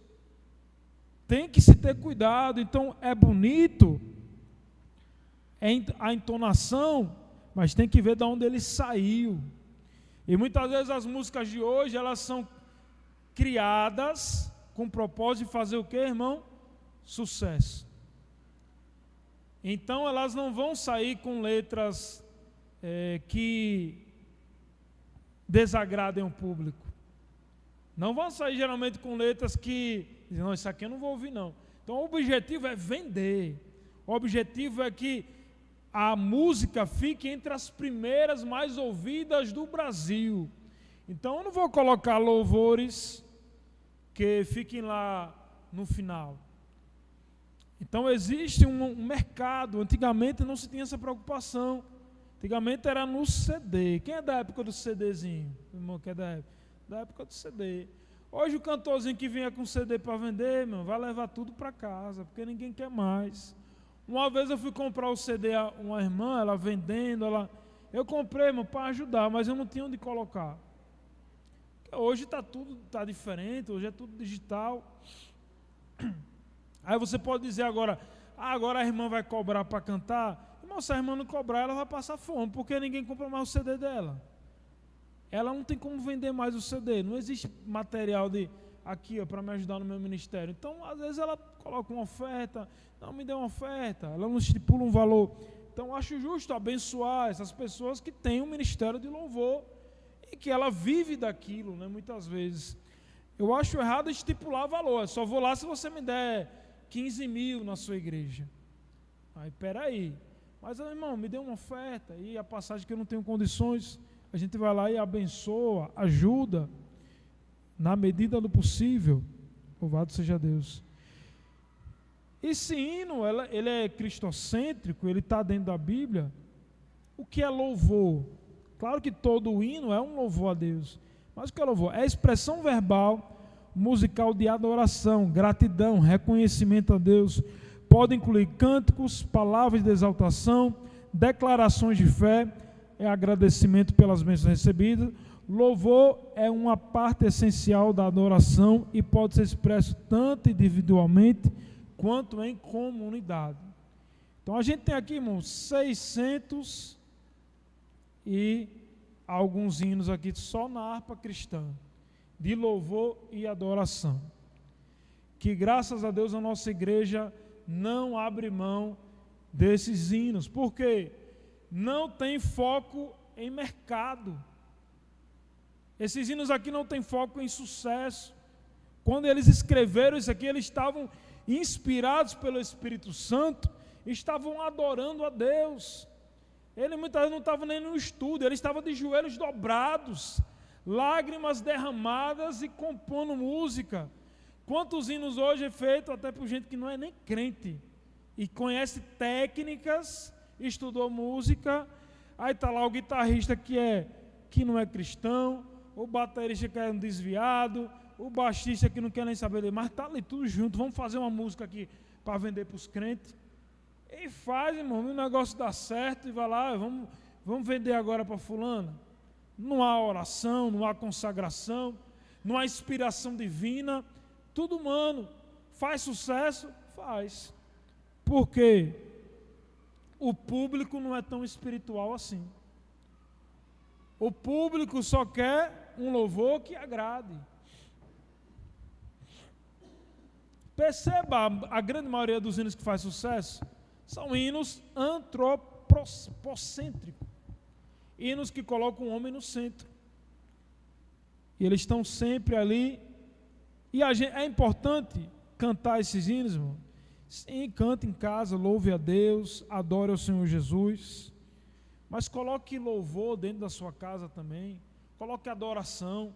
Tem que se ter cuidado. Então é bonito a entonação, mas tem que ver de onde ele saiu. E muitas vezes as músicas de hoje, elas são criadas com o propósito de fazer o quê, irmão? Sucesso. Então elas não vão sair com letras que desagradem o público. Não vão sair geralmente com letras que dizem, não, isso aqui eu não vou ouvir não. Então o objetivo é vender. O objetivo é que a música fique entre as primeiras mais ouvidas do Brasil. Então eu não vou colocar louvores que fiquem lá no final. Então existe um mercado. Antigamente não se tinha essa preocupação. Antigamente era no CD. Quem é da época do CDzinho? Irmão, que é da época do CD. Hoje o cantorzinho que vinha com CD para vender, meu, vai levar tudo para casa, porque ninguém quer mais. Uma vez eu fui comprar o CD a uma irmã, ela vendendo, eu comprei, meu, para ajudar, mas eu não tinha onde colocar. Hoje tudo tá diferente, hoje é tudo digital. Aí você pode dizer agora a irmã vai cobrar para cantar. Irmão, se a irmã não cobrar, ela vai passar fome, porque ninguém compra mais o CD dela. Ela não tem como vender mais o CD, não existe material aqui para me ajudar no meu ministério. Então, às vezes ela coloca uma oferta, não me dê uma oferta, ela não estipula um valor. Então, acho justo abençoar essas pessoas que têm um ministério de louvor e que ela vive daquilo, né, muitas vezes. Eu acho errado estipular valor, eu só vou lá se você me der 15 mil na sua igreja. Aí, peraí. Mas, irmão, me dê uma oferta, e a passagem que eu não tenho condições, a gente vai lá e abençoa, ajuda, na medida do possível. Louvado seja Deus. Esse hino, ele é cristocêntrico, ele está dentro da Bíblia. O que é louvor? Claro que todo hino é um louvor a Deus. Mas o que é louvor? É a expressão verbal, musical de adoração, gratidão, reconhecimento a Deus. Pode incluir cânticos, palavras de exaltação, declarações de fé, é agradecimento pelas bênçãos recebidas. Louvor é uma parte essencial da adoração e pode ser expresso tanto individualmente quanto em comunidade. Então a gente tem aqui, irmãos, 600 e alguns hinos aqui só na harpa cristã, de louvor e adoração. Que graças a Deus a nossa igreja não abre mão desses hinos. Por quê? Não tem foco em mercado. Esses hinos aqui não tem foco em sucesso. Quando eles escreveram isso aqui, eles estavam inspirados pelo Espírito Santo, estavam adorando a Deus. Ele muitas vezes não estava nem no estudo, ele estava de joelhos dobrados, lágrimas derramadas e compondo música. Quantos hinos hoje é feito até por gente que não é nem crente e conhece técnicas, estudou música, aí está lá o guitarrista que não é cristão, o baterista que é um desviado, o baixista que não quer nem saber dele, mas está ali tudo junto, vamos fazer uma música aqui para vender para os crentes. E faz, irmão, o negócio dá certo e vai lá, vamos vender agora para fulano. Não há oração, não há consagração, não há inspiração divina, tudo humano. Faz sucesso? Faz. Por quê? O público não é tão espiritual assim. O público só quer um louvor que agrade. Perceba, a grande maioria dos hinos que faz sucesso são hinos antropocêntricos. Hinos que colocam o homem no centro. E eles estão sempre ali. E é importante cantar esses hinos, irmão. Sim, cante em casa, louve a Deus, adore ao Senhor Jesus. Mas coloque louvor dentro da sua casa também. Coloque adoração.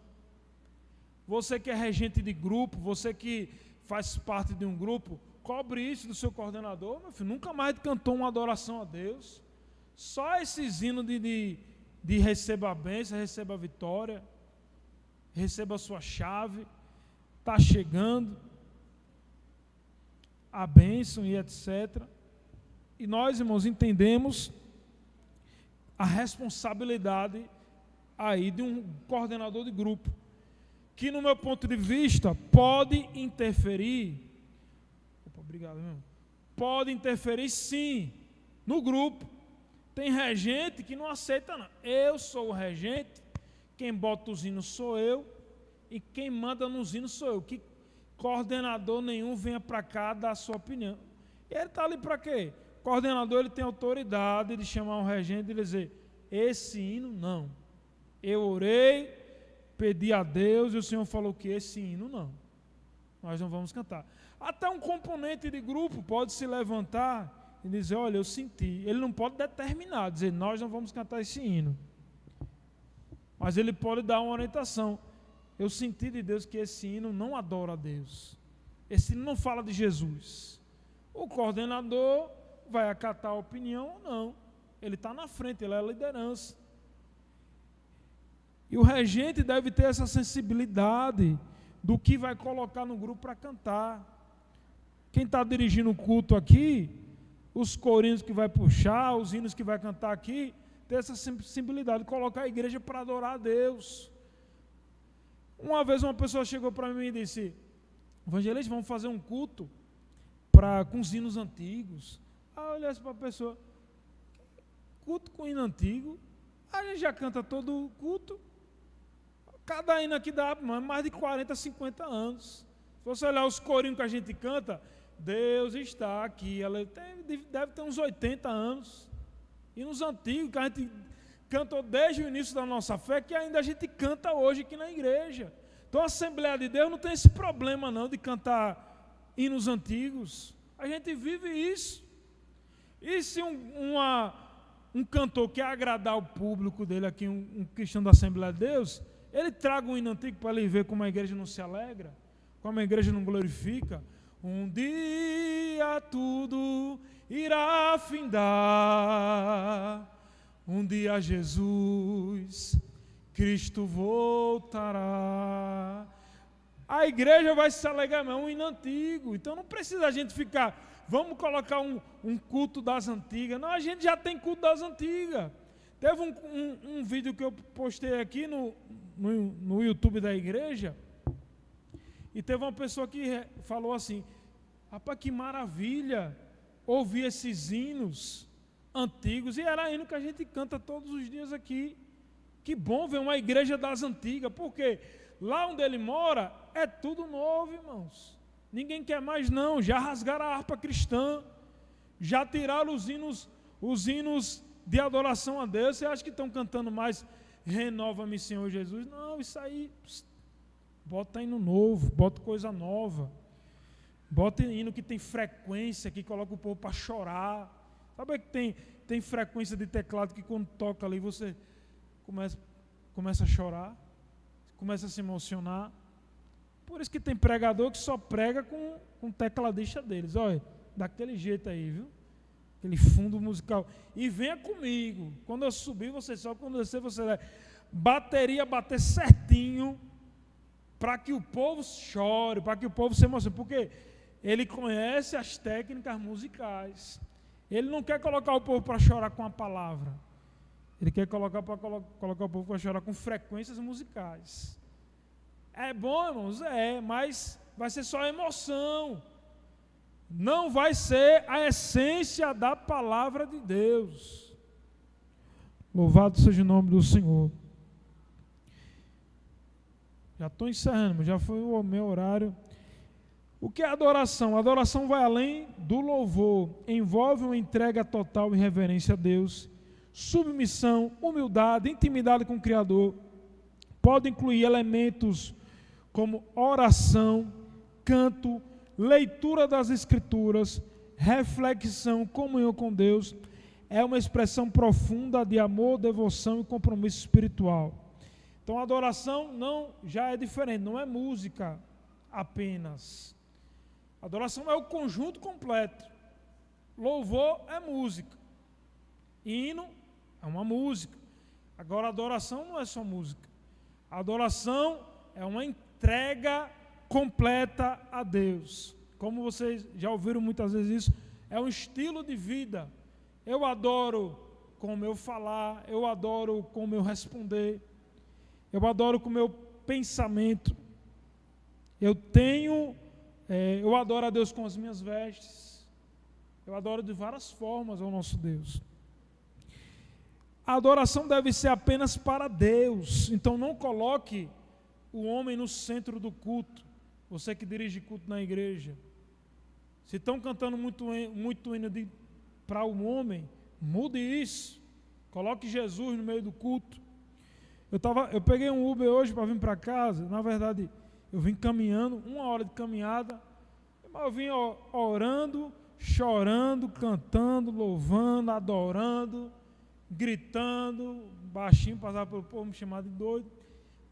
Você que é regente de grupo, você que faz parte de um grupo, cobre isso do seu coordenador. Meu filho, nunca mais cantou uma adoração a Deus. Só esses hinos de receba a bênção, receba a vitória, receba a sua chave, está chegando a bênção e etc. E nós, irmãos, entendemos a responsabilidade aí de um coordenador de grupo, que no meu ponto de vista pode interferir, obrigado, irmão, pode interferir sim no grupo. Tem regente que não aceita não. Eu sou o regente, quem bota os hinos sou eu, e quem manda nos hinos sou eu. Que coordenador nenhum venha para cá dar a sua opinião. E ele está ali para quê? O coordenador, ele tem autoridade de chamar um regente e dizer, esse hino não. Eu orei, pedi a Deus e o Senhor falou que esse hino não. Nós não vamos cantar. Até um componente de grupo pode se levantar e dizer, olha, eu senti. Ele não pode determinar, dizer, nós não vamos cantar esse hino. Mas ele pode dar uma orientação. Eu senti de Deus que esse hino não adora a Deus. Esse hino não fala de Jesus. O coordenador vai acatar a opinião ou não. Ele está na frente, ele é a liderança. E o regente deve ter essa sensibilidade do que vai colocar no grupo para cantar. Quem está dirigindo o culto aqui, os corinhos que vai puxar, os hinos que vai cantar aqui, ter essa sensibilidade, colocar a igreja para adorar a Deus. Uma vez uma pessoa chegou para mim e disse: evangelista, vamos fazer um culto com os hinos antigos. Aí eu olhei assim para a pessoa: culto com hino antigo? A gente já canta todo o culto. Cada hino aqui dá mais de 40, 50 anos. Se você olhar os corinhos que a gente canta, Deus está aqui. Ela deve ter uns 80 anos. E nos antigos, que a gente cantou desde o início da nossa fé, que ainda a gente canta hoje aqui na igreja. Então a Assembleia de Deus não tem esse problema não de cantar hinos antigos. A gente vive isso. E se um cantor quer agradar o público dele aqui, um cristão da Assembleia de Deus, ele traga um hino antigo para ele ver como a igreja não se alegra, como a igreja não glorifica. Um dia tudo irá findar, um dia Jesus Cristo voltará. A igreja vai se alegrar, mas é um hino antigo. Então não precisa a gente ficar, vamos colocar um culto das antigas. Não, a gente já tem culto das antigas. Teve um vídeo que eu postei aqui no YouTube da igreja, e teve uma pessoa que falou assim: rapaz, que maravilha ouvir esses hinos antigos. E era hino que a gente canta todos os dias aqui. Que bom ver uma igreja das antigas, porque lá onde ele mora é tudo novo, irmãos. Ninguém quer mais não, já rasgaram a harpa cristã, já tiraram os hinos de adoração a Deus. Você acha que estão cantando mais renova-me, Senhor Jesus? Não, isso aí, bota hino novo, bota coisa nova, bota hino que tem frequência, que coloca o povo para chorar. Sabe que tem frequência de teclado que quando toca ali você começa a chorar, começa a se emocionar. Por isso que tem pregador que só prega com tecladista deles. Olha, daquele jeito aí, viu? Aquele fundo musical. E venha comigo. Quando eu subir, você sobe. Quando eu descer, você vai. Bateria bater certinho, para que o povo chore, para que o povo se emocione. Porque ele conhece as técnicas musicais. Ele não quer colocar o povo para chorar com a palavra. Ele quer colocar o povo para chorar com frequências musicais. É bom, irmãos? É, mas vai ser só emoção. Não vai ser a essência da palavra de Deus. Louvado seja o nome do Senhor. Já estou encerrando, já foi o meu horário. O que é adoração? A adoração vai além do louvor, envolve uma entrega total e reverência a Deus, submissão, humildade, intimidade com o Criador. Pode incluir elementos como oração, canto, leitura das Escrituras, reflexão, comunhão com Deus. É uma expressão profunda de amor, devoção e compromisso espiritual. Então a adoração já é diferente, não é música apenas. Adoração é o conjunto completo. Louvor é música. Hino é uma música. Agora, a adoração não é só música. A adoração é uma entrega completa a Deus. Como vocês já ouviram muitas vezes isso, é um estilo de vida. Eu adoro com o meu falar, eu adoro com o meu responder, eu adoro com o meu pensamento. Eu adoro a Deus com as minhas vestes. Eu adoro de várias formas ao nosso Deus. A adoração deve ser apenas para Deus. Então não coloque o homem no centro do culto. Você que dirige culto na igreja. Se estão cantando muito hino para o homem, mude isso. Coloque Jesus no meio do culto. Eu peguei um Uber hoje para vir para casa. Na verdade, eu vim caminhando, 1 hora de caminhada. Eu vim orando, chorando, cantando, louvando, adorando, gritando, baixinho, passava pelo povo, me chamava de doido.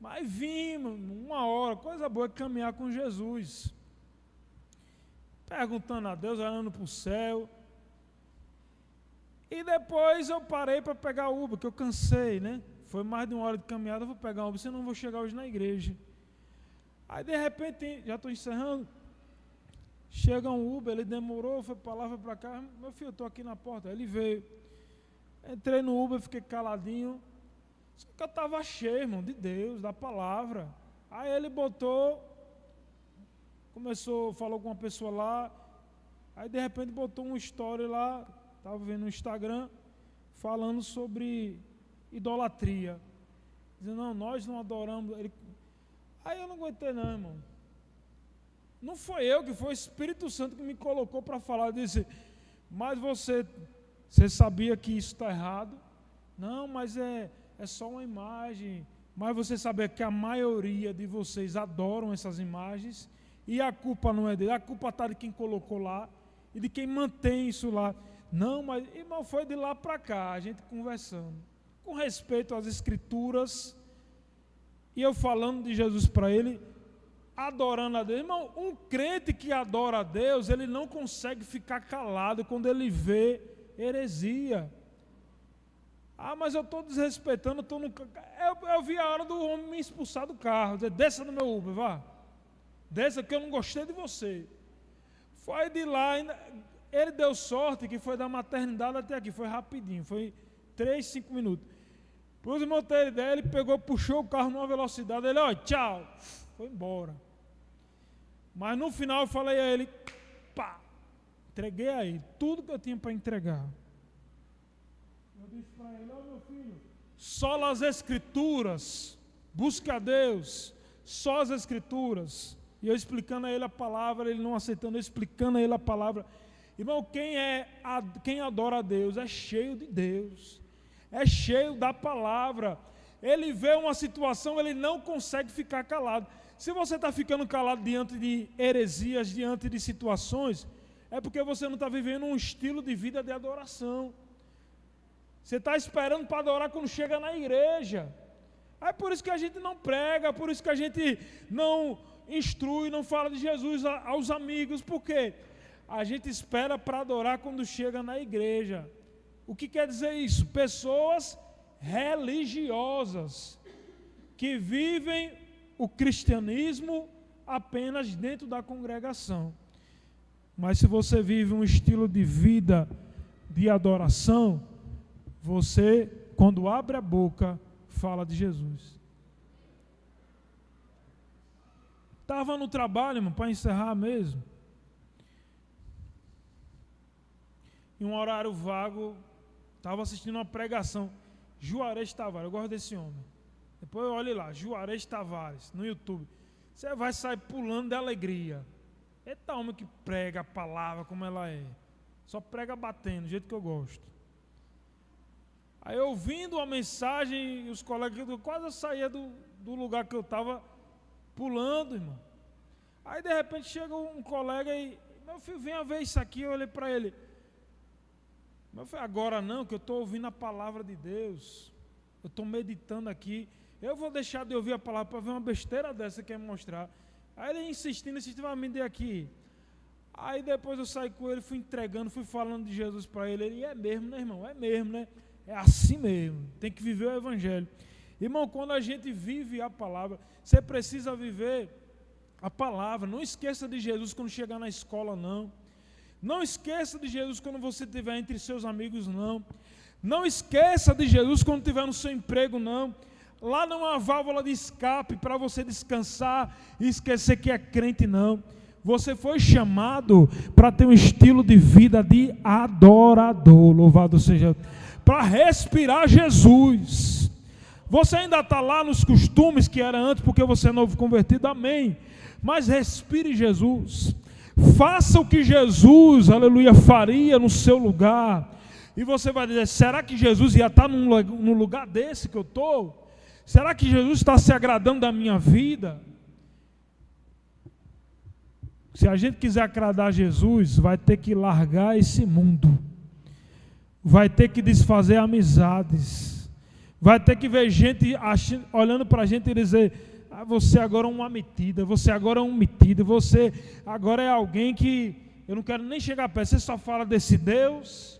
Mas vim, 1 hora, coisa boa é caminhar com Jesus. perguntando a Deus, olhando para o céu. E depois eu parei para pegar o Uber, que eu cansei, né? Foi mais de 1 hora de caminhada, eu vou pegar o Uber, senão eu não vou chegar hoje na igreja. Aí de repente, já estou encerrando, chega um Uber, ele demorou, foi para lá, foi para cá. Meu filho, eu estou aqui na porta. Ele veio. Entrei no Uber, fiquei caladinho. Só que eu estava cheio, irmão, de Deus, da palavra. Aí ele falou com uma pessoa lá. Aí de repente botou um story lá, estava vendo no Instagram, falando sobre idolatria. Dizendo, não, nós não adoramos. Aí eu não aguentei não, irmão. Não foi eu, que foi o Espírito Santo que me colocou para falar. Disse, mas você sabia que isso está errado? Não, mas é só uma imagem. Mas você sabia que a maioria de vocês adoram essas imagens e a culpa não é dele, a culpa está de quem colocou lá e de quem mantém isso lá. Não, mas irmão, foi de lá para cá, a gente conversando, com respeito às Escrituras, e eu falando de Jesus para ele, adorando a Deus. Irmão, um crente que adora a Deus, ele não consegue ficar calado quando ele vê heresia. Ah, mas eu estou desrespeitando, estou no... Eu vi a hora do homem me expulsar do carro, dizer, desça do meu Uber, vá. Desça que eu não gostei de você. Foi de lá, ele deu sorte que foi da maternidade até aqui, foi rapidinho, foi 3, 5 minutos. Para os irmãos terem ideia, ele pegou, puxou o carro numa velocidade, ele, ó, tchau, foi embora. Mas no final eu falei a ele, pá, entreguei a ele tudo que eu tinha para entregar. Eu disse para ele, ó meu filho, só as Escrituras, busque a Deus, só as Escrituras. E eu explicando a ele a palavra, ele não aceitando, eu explicando a ele a palavra. Irmão, quem adora a Deus é cheio de Deus, é cheio da palavra. Ele vê uma situação, ele não consegue ficar calado. Se você está ficando calado diante de heresias, diante de situações, é porque você não está vivendo um estilo de vida de adoração. Você está esperando para adorar quando chega na igreja. É por isso que a gente não prega, por isso que a gente não instrui, não fala de Jesus aos amigos, porque a gente espera para adorar quando chega na igreja. O que quer dizer isso? Pessoas religiosas que vivem o cristianismo apenas dentro da congregação. Mas se você vive um estilo de vida de adoração, você, quando abre a boca, fala de Jesus. Estava no trabalho, irmão, para encerrar mesmo. Em um horário vago, estava assistindo uma pregação. Juarez Tavares, eu gosto desse homem. Depois olhe lá, Juarez Tavares, no YouTube. Você vai sair pulando de alegria. Eita homem que prega a palavra como ela é. Só prega batendo, do jeito que eu gosto. Aí ouvindo a mensagem, os colegas, quase eu saía do lugar que eu estava pulando, irmão. Aí de repente chega um colega e, meu filho, venha ver isso aqui. Eu olhei para ele. Meu filho, agora não, que eu estou ouvindo a palavra de Deus. Eu estou meditando aqui. Eu vou deixar de ouvir a palavra para ver uma besteira dessa que quer mostrar. Aí ele insistindo, me dê aqui. Aí depois eu saí com ele, fui entregando, fui falando de Jesus para ele. Ele, é mesmo, né, irmão? É mesmo, né? É assim mesmo, tem que viver o Evangelho. Irmão, quando a gente vive a palavra, você precisa viver a palavra. Não esqueça de Jesus quando chegar na escola, não. Não esqueça de Jesus quando você estiver entre seus amigos, não. Não esqueça de Jesus quando estiver no seu emprego, não. Lá não há válvula de escape para você descansar e esquecer que é crente, não. Você foi chamado para ter um estilo de vida de adorador, louvado seja, para respirar Jesus. Você ainda está lá nos costumes que era antes, porque você é novo convertido, amém. Mas respire Jesus. Faça o que Jesus, aleluia, faria no seu lugar. E você vai dizer, será que Jesus ia estar num lugar desse que eu estou? Será que Jesus está se agradando da minha vida? Se a gente quiser agradar Jesus, vai ter que largar esse mundo. Vai ter que desfazer amizades. Vai ter que ver gente olhando para a gente e dizer, você agora é uma metida, você agora é um metido, você agora é alguém que eu não quero nem chegar perto, você só fala desse Deus,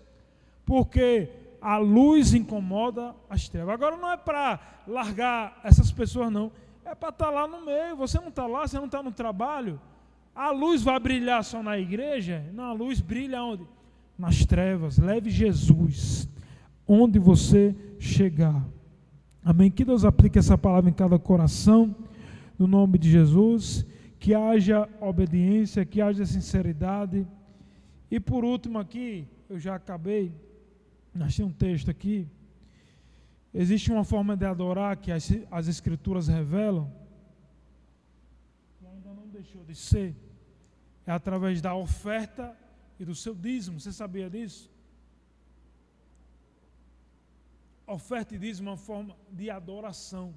porque a luz incomoda as trevas. Agora não é para largar essas pessoas não, é para estar lá no meio. Você não está lá, você não está no trabalho, a luz vai brilhar só na igreja? Não, a luz brilha onde? Nas trevas. Leve Jesus onde você chegar. Amém? Que Deus aplique essa palavra em cada coração, no nome de Jesus, que haja obediência, que haja sinceridade. E por último aqui, eu já acabei, achei um texto aqui, existe uma forma de adorar que as Escrituras revelam, que ainda não deixou de ser, é através da oferta e do seu dízimo. Você sabia disso? Oferta e dízimo é uma forma de adoração.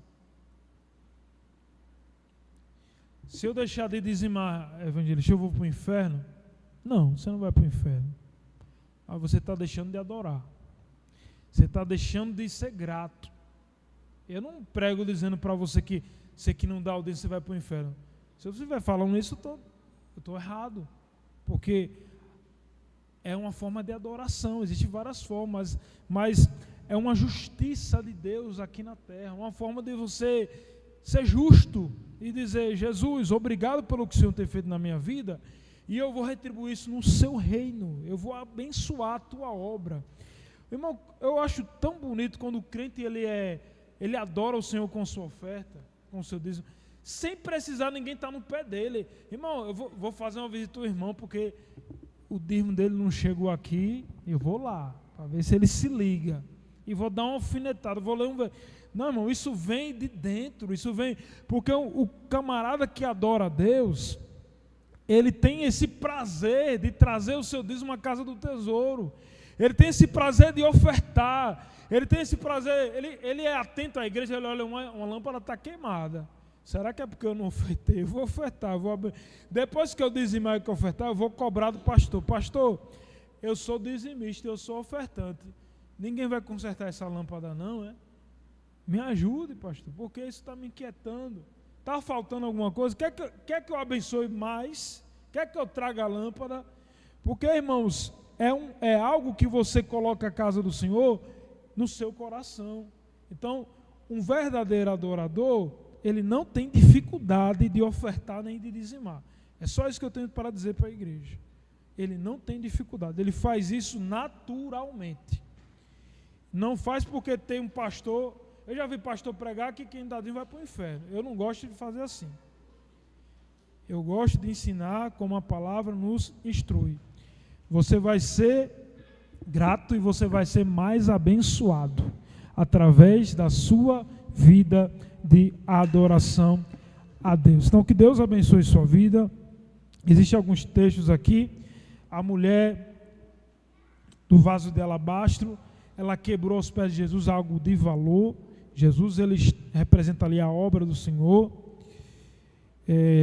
Se eu deixar de dizimar, evangelista, eu vou para o inferno? Não, você não vai para o inferno. Mas você está deixando de adorar. Você está deixando de ser grato. Eu não prego dizendo para você que não dá o dízimo, você vai para o inferno. Se você estiver falando isso, eu estou errado. Porque é uma forma de adoração. Existem várias formas, mas é uma justiça de Deus aqui na terra. Uma forma de você ser justo e dizer: Jesus, obrigado pelo que o Senhor tem feito na minha vida, e eu vou retribuir isso no seu reino, eu vou abençoar a tua obra. Irmão, eu acho tão bonito quando o crente ele adora o Senhor com sua oferta, com o seu dízimo, sem precisar ninguém estar no pé dele. Irmão, eu vou fazer uma visita ao irmão, porque o dízimo dele não chegou aqui, eu vou lá, para ver se ele se liga, e vou dar uma alfinetada, vou ler um... Não, irmão, isso vem de dentro, isso vem, porque o camarada que adora a Deus, ele tem esse prazer de trazer o seu dízimo à casa do tesouro, ele tem esse prazer de ofertar, ele tem esse prazer, ele é atento à igreja, ele olha, uma lâmpada está queimada, será que é porque eu não ofertei? Eu vou ofertar, depois que eu dizimar e que ofertar, eu vou cobrar do pastor: pastor, eu sou dizimista, eu sou ofertante, ninguém vai consertar essa lâmpada não, é? Me ajude, pastor, porque isso está me inquietando. Está faltando alguma coisa? Quer que eu abençoe mais? Quer que eu traga a lâmpada? Porque, irmãos, é algo que você coloca a casa do Senhor no seu coração. Então, um verdadeiro adorador, ele não tem dificuldade de ofertar nem de dizimar. É só isso que eu tenho para dizer para a igreja. Ele não tem dificuldade, ele faz isso naturalmente. Não faz porque tem um pastor... Eu já vi pastor pregar que quem dá dízimo vai para o inferno. Eu não gosto de fazer assim. Eu gosto de ensinar como a palavra nos instrui. Você vai ser grato e você vai ser mais abençoado através da sua vida de adoração a Deus. Então, que Deus abençoe sua vida. Existem alguns textos aqui. A mulher do vaso de alabastro, ela quebrou aos pés de Jesus algo de valor. Jesus, ele representa ali a obra do Senhor.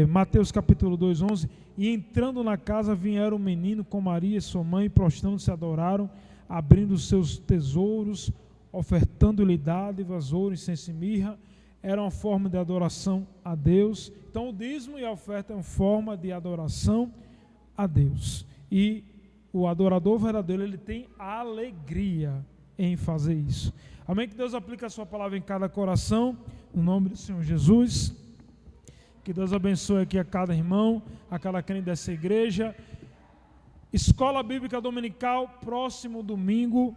Mateus capítulo 2, 11. E entrando na casa vieram o menino com Maria e sua mãe, prostrando-se adoraram, abrindo os seus tesouros, ofertando-lhe dádivas, ouro, incenso e mirra. Era uma forma de adoração a Deus. Então o dízimo e a oferta é uma forma de adoração a Deus. E o adorador verdadeiro, ele tem alegria em fazer isso. Amém? Que Deus aplique a sua palavra em cada coração, no nome do Senhor Jesus. Que Deus abençoe aqui a cada irmão, a cada crente dessa igreja. Escola Bíblica Dominical, próximo domingo,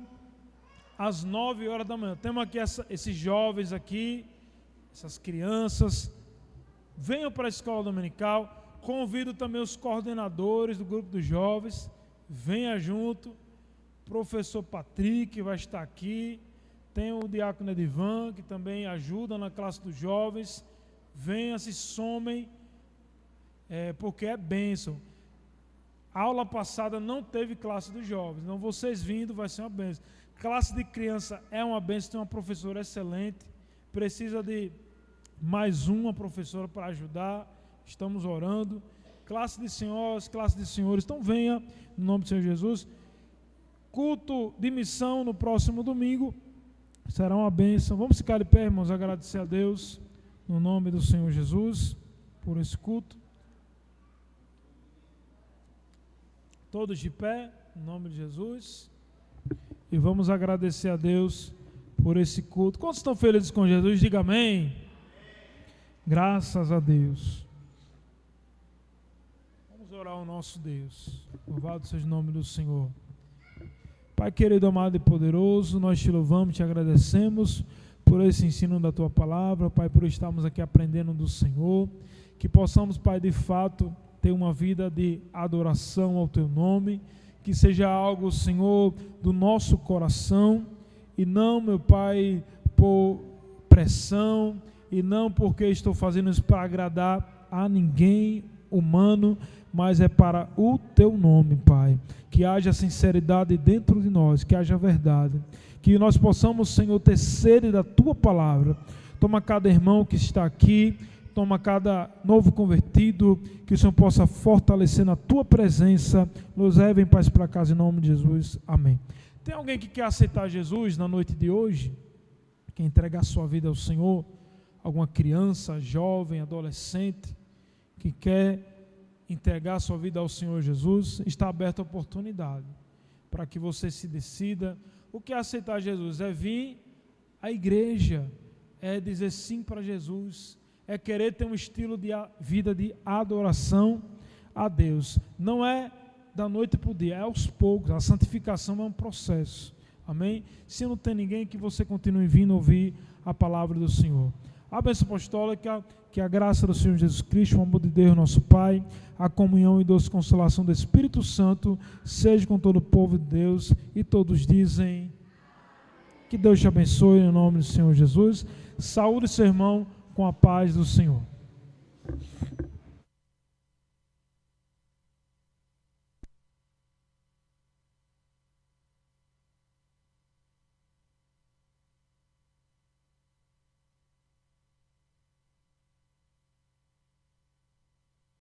às 9 horas da manhã. Temos aqui esses jovens aqui, essas crianças. Venham para a Escola Dominical. Convido também os coordenadores do grupo dos jovens. Venha junto. Professor Patrick vai estar aqui. Tem o diácono Edivan, que também ajuda na classe dos jovens. Venha, se somem, porque é bênção. A aula passada não teve classe dos jovens, então vocês vindo vai ser uma bênção. Classe de criança é uma bênção, tem uma professora excelente, precisa de mais uma professora para ajudar, estamos orando. Classe de senhoras, classe de senhores, então venha, no nome do Senhor Jesus. Culto de missão no próximo domingo, será uma bênção. Vamos ficar de pé, irmãos, agradecer a Deus, no nome do Senhor Jesus, por esse culto. Todos de pé, em nome de Jesus. E vamos agradecer a Deus por esse culto. Quantos estão felizes com Jesus? Diga amém. Graças a Deus. Vamos orar ao nosso Deus. Louvado seja o nome do Senhor. Pai querido, amado e poderoso, nós te louvamos, te agradecemos por esse ensino da tua palavra, Pai, por estarmos aqui aprendendo do Senhor, que possamos, Pai, de fato, ter uma vida de adoração ao teu nome, que seja algo, Senhor, do nosso coração, e não, meu Pai, por pressão, e não porque estou fazendo isso para agradar a ninguém humano, mas é para o teu nome, Pai. Que haja sinceridade dentro de nós, que haja verdade. Que nós possamos, Senhor, ter sede da tua palavra. Toma cada irmão que está aqui, toma cada novo convertido, que o Senhor possa fortalecer na tua presença. Nos leve em paz para casa, em nome de Jesus. Amém. Tem alguém que quer aceitar Jesus na noite de hoje? Quer entregar sua vida ao Senhor? Alguma criança, jovem, adolescente, que quer entregar sua vida ao Senhor Jesus? Está aberta a oportunidade para que você se decida. O que é aceitar Jesus? É vir à igreja, é dizer sim para Jesus, é querer ter um estilo de vida de adoração a Deus. Não é da noite para o dia, é aos poucos. A santificação é um processo, amém? Se não tem ninguém, que você continue vindo ouvir a palavra do Senhor. A bênção apostólica, que a graça do Senhor Jesus Cristo, o amor de Deus nosso Pai, a comunhão e doce consolação do Espírito Santo seja com todo o povo de Deus, e todos dizem que Deus te abençoe em nome do Senhor Jesus. Saúde seu irmão com a paz do Senhor.